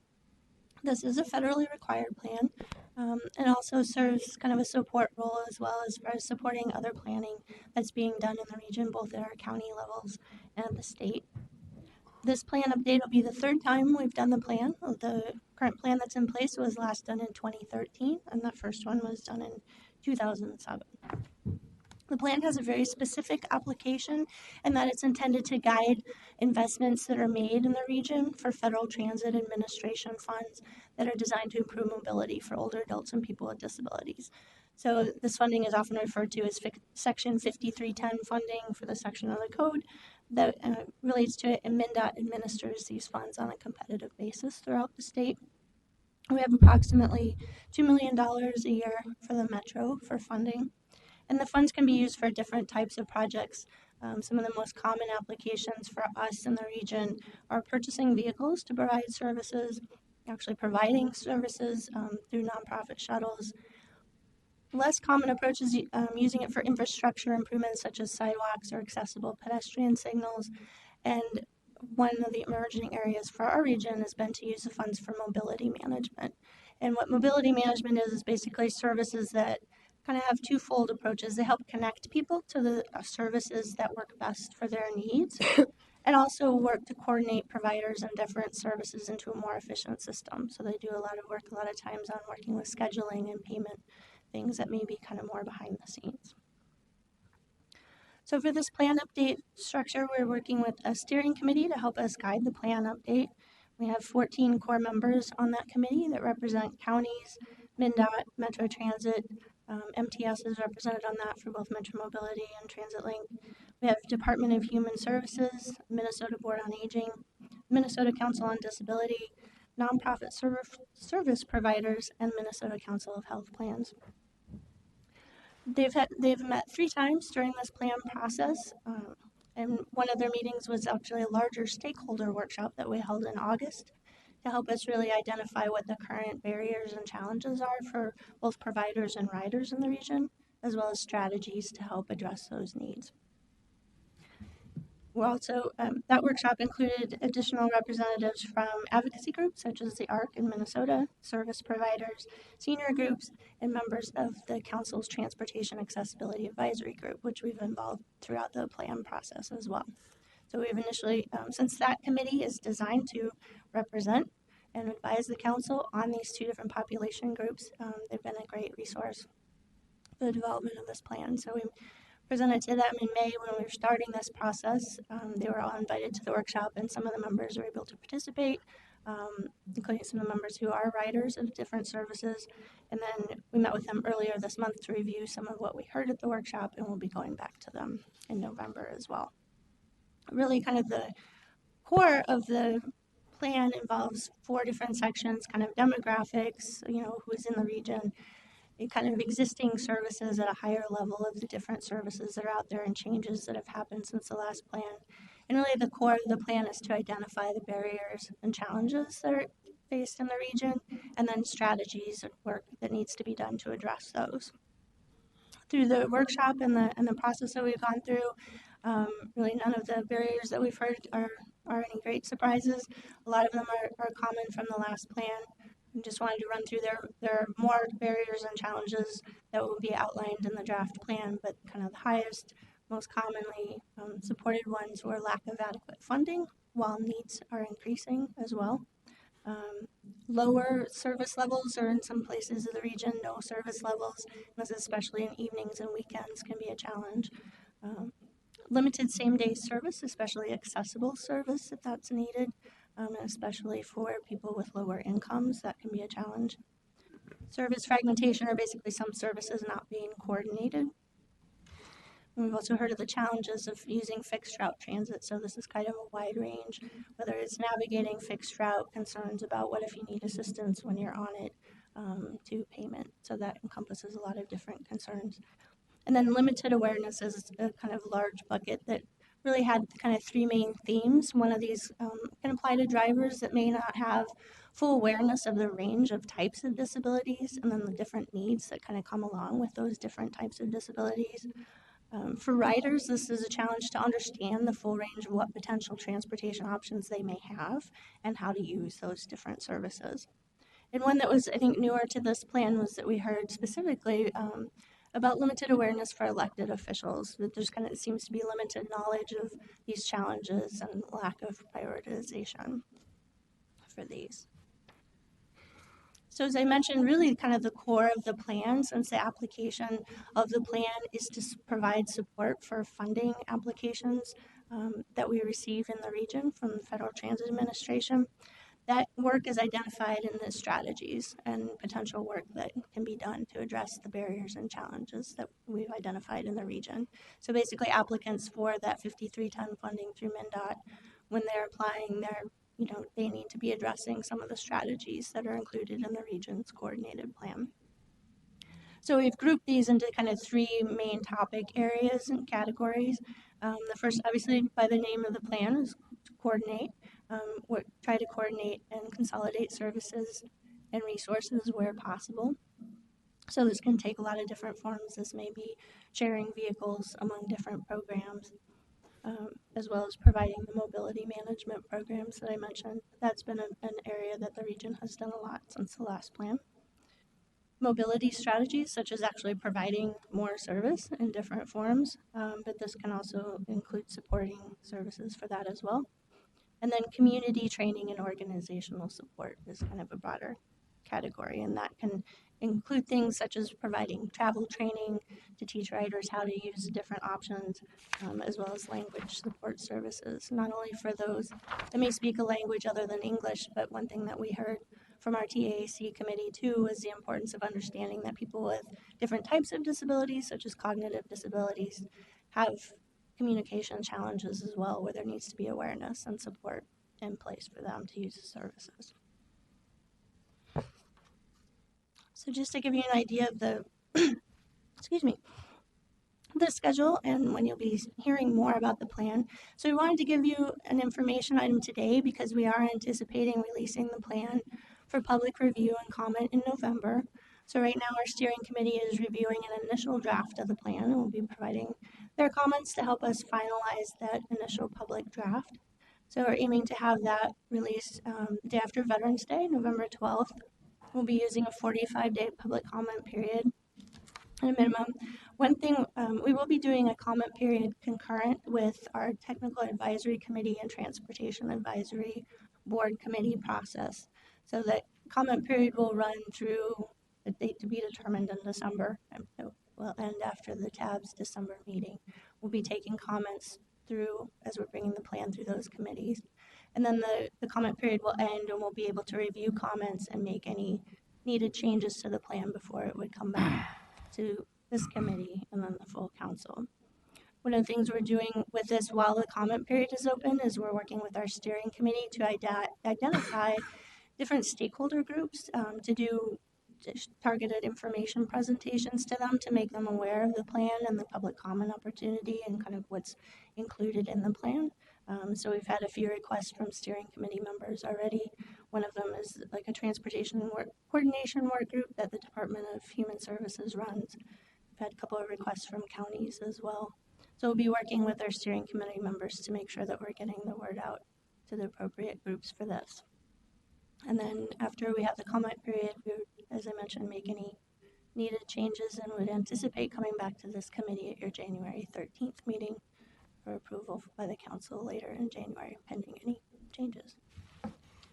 This is a federally required plan and also serves kind of a support role as well as far as supporting other planning that's being done in the region, both at our county levels and at the state. This plan update will be the third time we've done the plan. The current plan that's in place was last done in 2013, and the first one was done in 2007. The plan has a very specific application in that it's intended to guide investments that are made in the region for federal transit administration funds that are designed to improve mobility for older adults and people with disabilities. So this funding is often referred to as Section 5310 funding for the section of the code that relates to it, and MnDOT administers these funds on a competitive basis throughout the state. We have approximately $2 million a year for the Metro for funding, and the funds can be used for different types of projects. Some of the most common applications for us in the region are purchasing vehicles to provide services, actually providing services through nonprofit shuttles. Less common approach is using it for infrastructure improvements such as sidewalks or accessible pedestrian signals. And one of the emerging areas for our region has been to use the funds for mobility management. And what mobility management is basically services that kind of have twofold approaches. They help connect people to the services that work best for their needs and also work to coordinate providers and different services into a more efficient system. So they do a lot of work a lot of times on working with scheduling and payment, things that may be kind of more behind the scenes. So for this plan update structure, we're working with a steering committee to help us guide the plan update. We have 14 core members on that committee that represent counties, MnDOT, Metro Transit, MTS is represented on that for both Metromobility and Transit Link. We have Department of Human Services, Minnesota Board on Aging, Minnesota Council on Disability, nonprofit service providers, and Minnesota Council of Health Plans. They've met 3 times during this plan process, and one of their meetings was actually a larger stakeholder workshop that we held in August to help us really identify what the current barriers and challenges are for both providers and riders in the region, as well as strategies to help address those needs. We're also, that workshop included additional representatives from advocacy groups such as the ARC in Minnesota, service providers, senior groups, and members of the Council's Transportation Accessibility Advisory Group, which we've involved throughout the plan process as well. So we've initially, since that committee is designed to represent and advise the Council on these 2 different population groups, they've been a great resource for the development of this plan. So we presented to them in May when we were starting this process. They were all invited to the workshop, and some of the members were able to participate, including some of the members who are writers of different services. And then we met with them earlier this month to review some of what we heard at the workshop, and we'll be going back to them in November as well. Really, kind of the core of the plan involves 4 different sections, kind of demographics, who's in the region, and kind of existing services at a higher level of the different services that are out there and changes that have happened since the last plan. And really the core of the plan is to identify the barriers and challenges that are faced in the region, and then strategies and work that needs to be done to address those. Through the workshop and the process that we've gone through, really none of the barriers that we've heard are any great surprises. A lot of them are common from the last plan. I just wanted to run through there are more barriers and challenges that will be outlined in the draft plan, but kind of the highest, most commonly supported ones were lack of adequate funding, while needs are increasing as well. Lower service levels, or in some places of the region, no service levels, this especially in evenings and weekends can be a challenge. Limited same-day service, especially accessible service if that's needed, and especially for people with lower incomes, that can be a challenge. Service fragmentation, or basically some services not being coordinated. And we've also heard of the challenges of using fixed route transit, so this is kind of a wide range, whether it's navigating fixed route, concerns about what if you need assistance when you're on it, to payment. So that encompasses a lot of different concerns. And then limited awareness is a kind of large bucket that really had kind of 3 main themes. One of these can apply to drivers that may not have full awareness of the range of types of disabilities, and then the different needs that kind of come along with those different types of disabilities. For riders, this is a challenge to understand the full range of what potential transportation options they may have and how to use those different services. And one that was, I think, newer to this plan was that we heard specifically about limited awareness for elected officials, that there's kind of seems to be limited knowledge of these challenges and lack of prioritization for these. So as I mentioned, really kind of the core of the plan, since the application of the plan is to provide support for funding applications that we receive in the region from the Federal Transit Administration. That work is identified in the strategies and potential work that can be done to address the barriers and challenges that we've identified in the region. So basically applicants for that 5310 funding through MnDOT, when they're applying, they need to be addressing some of the strategies that are included in the region's coordinated plan. So we've grouped these into kind of 3 main topic areas and categories. The first, obviously, by the name of the plan, is to coordinate. Try to coordinate and consolidate services and resources where possible. So this can take a lot of different forms. This may be sharing vehicles among different programs, as well as providing the mobility management programs that I mentioned. That's been an area that the region has done a lot since the last plan. Mobility strategies, such as actually providing more service in different forms, but this can also include supporting services for that as well. And then community training and organizational support is kind of a broader category, and that can include things such as providing travel training to teach riders how to use different options, as well as language support services, not only for those that may speak a language other than English, but one thing that we heard from our TAAC committee too was the importance of understanding that people with different types of disabilities, such as cognitive disabilities, have communication challenges as well, where there needs to be awareness and support in place for them to use the services. So just to give you an idea of the, excuse me, the schedule and when you'll be hearing more about the plan. So we wanted to give you an information item today because we are anticipating releasing the plan for public review and comment in November. So right now our steering committee is reviewing an initial draft of the plan and will be providing their comments to help us finalize that initial public draft. So we're aiming to have that released the day after Veterans Day, November 12th. We'll be using a 45-day public comment period at a minimum. One thing, we will be doing a comment period concurrent with our Technical Advisory Committee and Transportation Advisory Board Committee process. So that comment period will run through a date to be determined in December. So will end after the TAB's December meeting. We'll be taking comments through as we're bringing the plan through those committees. And then the comment period will end and we'll be able to review comments and make any needed changes to the plan before it would come back to this committee and then the full council. One of the things we're doing with this while the comment period is open is we're working with our steering committee to identify different stakeholder groups to do targeted information presentations to them to make them aware of the plan and the public comment opportunity and kind of what's included in the plan. So we've had a few requests from steering committee members already. One of them is like a transportation coordination work group that the Department of Human Services runs. We've had a couple of requests from counties as well. So we'll be working with our steering committee members to make sure that we're getting the word out to the appropriate groups for this. And then after we have the comment period, we would, as I mentioned, make any needed changes and would anticipate coming back to this committee at your January 13th meeting for approval by the council later in January, pending any changes.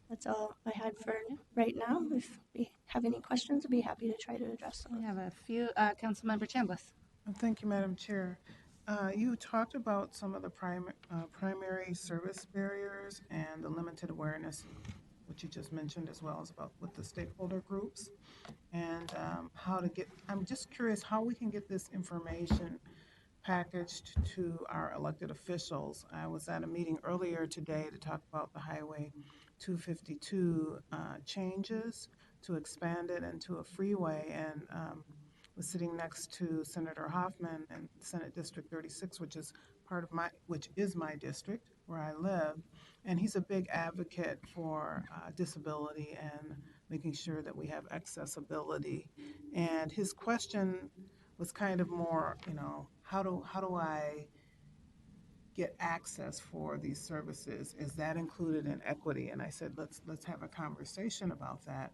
That's all I had for right now. If we have any questions, I'd be happy to try to address them. We have a few. Councilmember Chambliss. Thank you, Madam Chair. You talked about some of the primary service barriers and the limited awareness, which you just mentioned, as well as about with the stakeholder groups and how to get, I'm just curious how we can get this information packaged to our elected officials. I was at a meeting earlier today to talk about the Highway 252 changes to expand it into a freeway, and was sitting next to Senator Hoffman in Senate District 36, which is my district where I live, and he's a big advocate for disability and making sure that we have accessibility. And his question was kind of more, how do I get access for these services? Is that included in equity? And I said, let's have a conversation about that,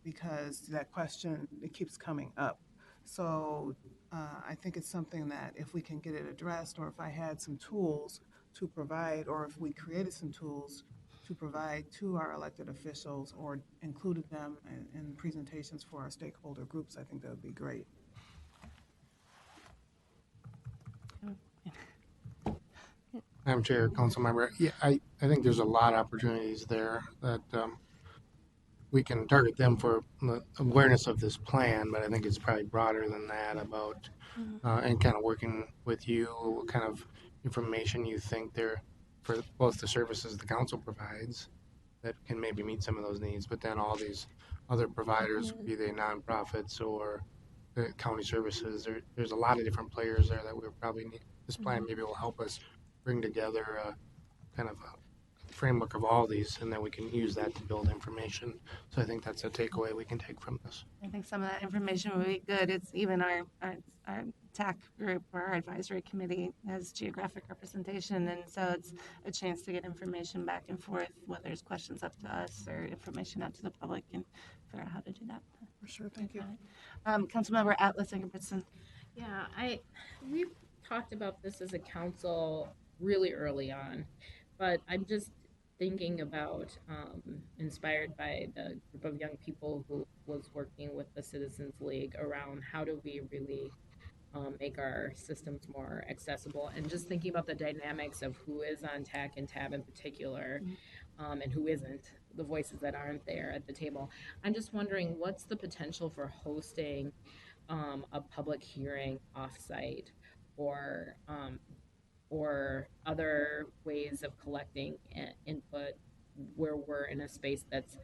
because that question, it keeps coming up. So I think it's something that if we can get it addressed, or if I had some tools to provide, or if we created some tools to provide to our elected officials or included them in presentations for our stakeholder groups, I think that would be great. Madam Chair, Council Member, yeah, I think there's a lot of opportunities there that we can target them for awareness of this plan, but I think it's probably broader than that about and kind of working with you, what kind of information you think there for both the services the council provides that can maybe meet some of those needs, but then all these other providers, be they nonprofits or the county services, there's a lot of different players there that we probably need. This plan maybe will help us bring together a kind of a framework of all these, and then we can use that to build information. So I think that's a takeaway we can take from this. I think some of that information would be good. It's even our TAC group or our advisory committee has geographic representation, and so it's a chance to get information back and forth, whether there's questions up to us or information out to the public, and figure out how to do that. For sure, thank you. Councilmember Atlas Ingebrigtsen. Yeah, we've talked about this as a council really early on, but I'm just thinking about, inspired by the group of young people who was working with the Citizens League around how do we really make our systems more accessible, and just thinking about the dynamics of who is on TAC and TAB in particular, and who isn't, the voices that aren't there at the table. I'm just wondering, what's the potential for hosting a public hearing offsite, or other ways of collecting input where we're in a space that's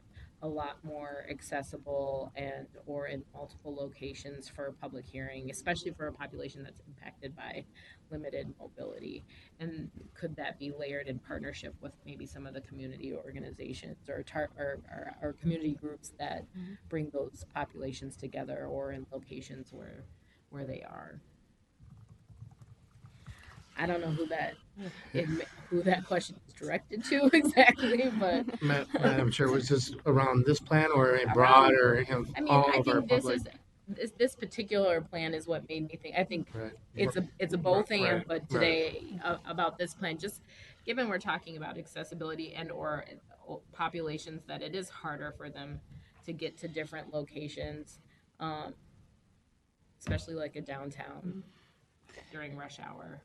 a lot more accessible and or in multiple locations for public hearing, especially for a population that's impacted by limited mobility. And could that be layered in partnership with maybe some of the community organizations or community groups that bring those populations together, or in locations where they are? I don't know who that question is directed to exactly, but Madam Chair, was this around this plan or a broader? I mean, all I of our think this public? is this particular plan is what made me think. I think Right. it's a both and, Right, but today about this plan, just given we're talking about accessibility and or populations that it is harder for them to get to different locations. especially like a downtown during rush hour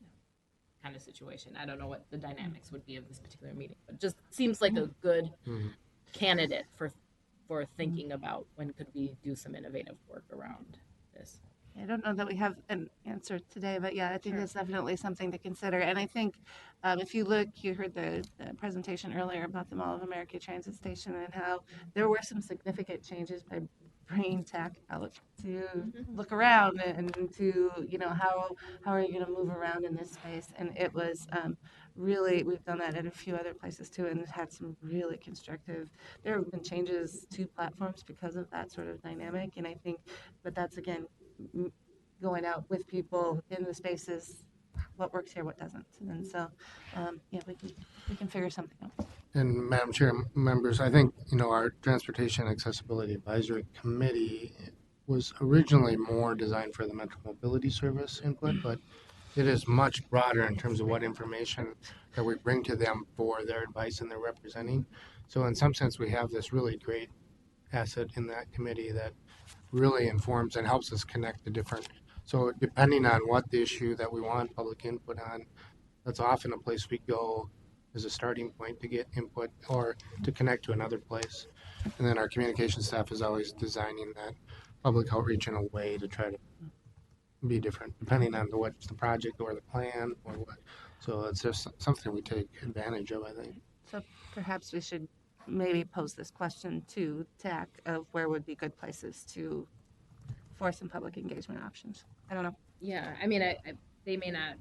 kind of situation. I don't know what the dynamics would be of this particular meeting, but it just seems like a good candidate for thinking about when could we do some innovative work around this. I don't know that we have an answer today, but yeah, I think it's definitely something to consider. And I think if you look, you heard the presentation earlier about the Mall of America Transit Station and how there were some significant changes by bringing tech out to look around and to, you know, how are you going to move around in this space? And it was really, we've done that at a few other places too, and had some really constructive, there have been changes to platforms because of that sort of dynamic. And I think, but that's again, going out with people in the spaces, what works here, what doesn't. And so, yeah, we can figure something out. And Madam Chair, members, I think, you know, our Transportation Accessibility Advisory Committee was originally more designed for the Metro Mobility Service input, but it is much broader in terms of what information that we bring to them for their advice and their representing. So in some sense, we have this really great asset in that committee that really informs and helps us connect the different. So depending on what the issue that we want public input on, that's often a place we go as a starting point to get input or to connect to another place. And then our communication staff is always designing that public outreach in a way to try to be different, depending on what's the project or the plan or what. So it's just something we take advantage of, I think. So perhaps we should maybe pose this question to TAC of where would be good places for some public engagement options. I don't know. Yeah, I mean, they may not,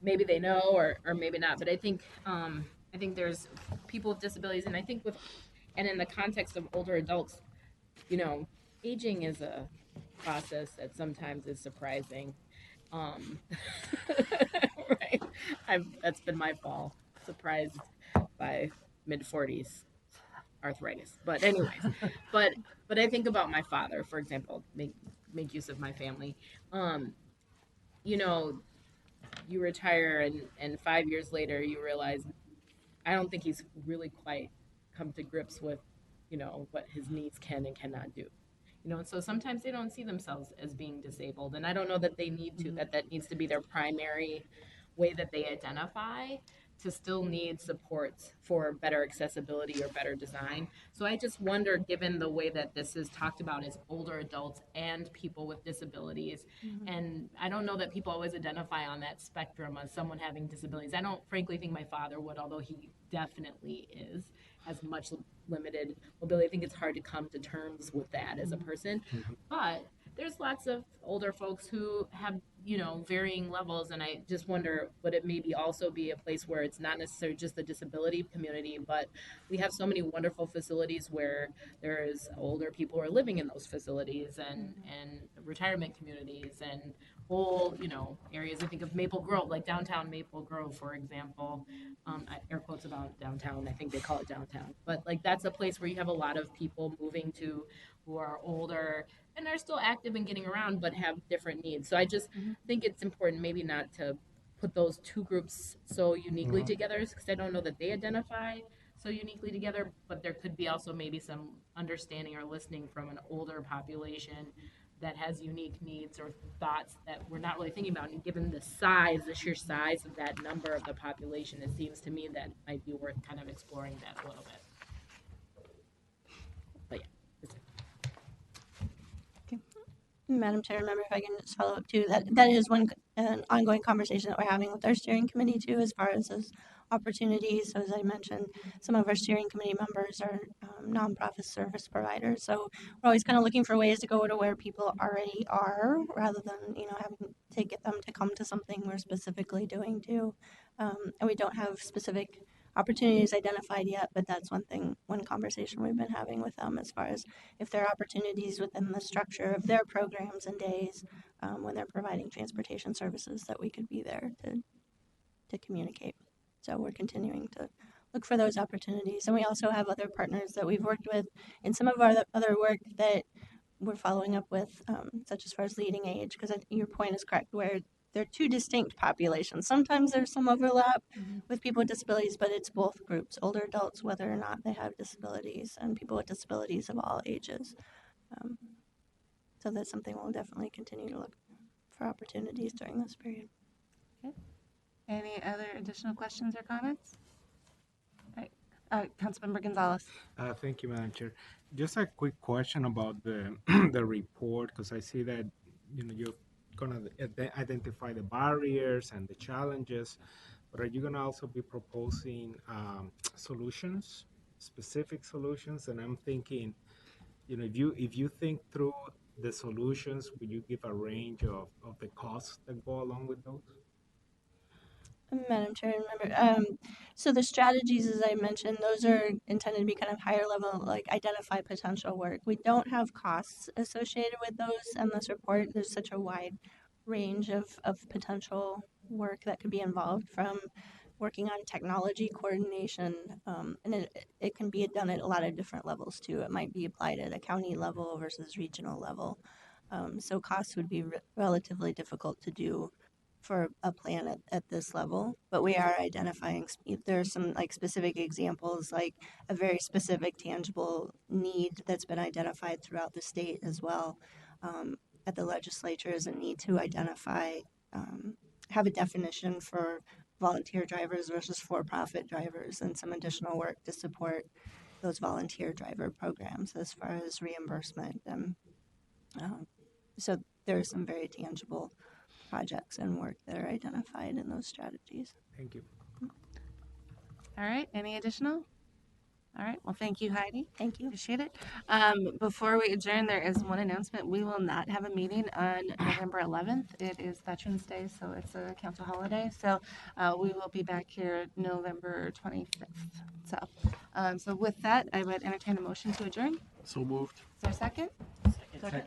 maybe they know or maybe not, but I think there's people with disabilities, and I think and in the context of older adults, you know, aging is a process that sometimes is surprising. Right? That's been my fall, surprised by mid-40s arthritis. But anyways, but I think about my father, for example, make use of my family. You know, you retire and 5 years later you realize I don't think he's really quite come to grips with, you know, what his needs can and cannot do. You know, and so sometimes they don't see themselves as being disabled, and I don't know that they need to, that needs to be their primary way that they identify, to still need supports for better accessibility or better design. So I just wonder, given the way that this is talked about as older adults and people with disabilities, and I don't know that people always identify on that spectrum as someone having disabilities. I don't frankly think my father would, although he definitely has much limited mobility. I think it's hard to come to terms with that as a person, but there's lots of older folks who have, you know, varying levels, and I just wonder, would it maybe also be a place where it's not necessarily just the disability community, but we have so many wonderful facilities where there's older people who are living in those facilities, and retirement communities, and whole, you know, areas. I think of Maple Grove, like downtown Maple Grove, for example. Air quotes about downtown, I think they call it downtown, but like that's a place where you have a lot of people moving to who are older and are still active and getting around, but have different needs. So I just think it's important maybe not to put those two groups so uniquely together, because I don't know that they identify so uniquely together, but there could be also maybe some understanding or listening from an older population that has unique needs or thoughts that we're not really thinking about. And given the sheer size of that number of the population, it seems to me that might be worth kind of exploring that a little bit. But yeah. Madam Chair, remember if I can just follow up too, that is an ongoing conversation that we're having with our steering committee too, as far as those opportunities. So as I mentioned, some of our steering committee members are nonprofit service providers. So we're always kind of looking for ways to go to where people already are, rather than, you know, having to get them to come to something we're specifically doing too. And we don't have specific opportunities identified yet, but that's one conversation we've been having with them, as far as if there are opportunities within the structure of their programs and days when they're providing transportation services, that we could be there to communicate. So we're continuing to look for those opportunities. And we also have other partners that we've worked with in some of our other work that we're following up with, such as far as leading age, because your point is correct, where they're two distinct populations. Sometimes there's some overlap with people with disabilities, but it's both groups, older adults, whether or not they have disabilities, and people with disabilities of all ages. So that's something we'll definitely continue to look for opportunities during this period. Okay. Any other additional questions or comments? All right. Councilmember Gonzalez. Thank you, Madam Chair. Just a quick question about the the report, because I see that you're gonna identify the barriers and the challenges, but are you gonna also be proposing solutions, specific solutions? And I'm thinking, if you think through the solutions, would you give a range of the costs that go along with those? Madam Chair, remember, so the strategies, as I mentioned, those are intended to be kind of higher level, like identify potential work. We don't have costs associated with those in this report. There's such a wide range of potential work that could be involved, from working on technology coordination, and it can be done at a lot of different levels too. It might be applied at a county level versus regional level. So costs would be relatively difficult to do for a plan at this level, but we are identifying, there are some like specific examples, like a very specific tangible need that's been identified throughout the state as well. At the legislature is a need to identify, have a definition for volunteer drivers versus for-profit drivers, and some additional work to support those volunteer driver programs as far as reimbursement. So there are some very tangible projects and work that are identified in those strategies. Thank you. All right. Any additional? All right. Well, thank you, Heidi. Thank you. Appreciate it. Before we adjourn, there is one announcement. We will not have a meeting on November 11th. It is Veterans Day, so it's a council holiday. So we will be back here November 25th. So with that, I would entertain a motion to adjourn. So moved. Is there a second? Second.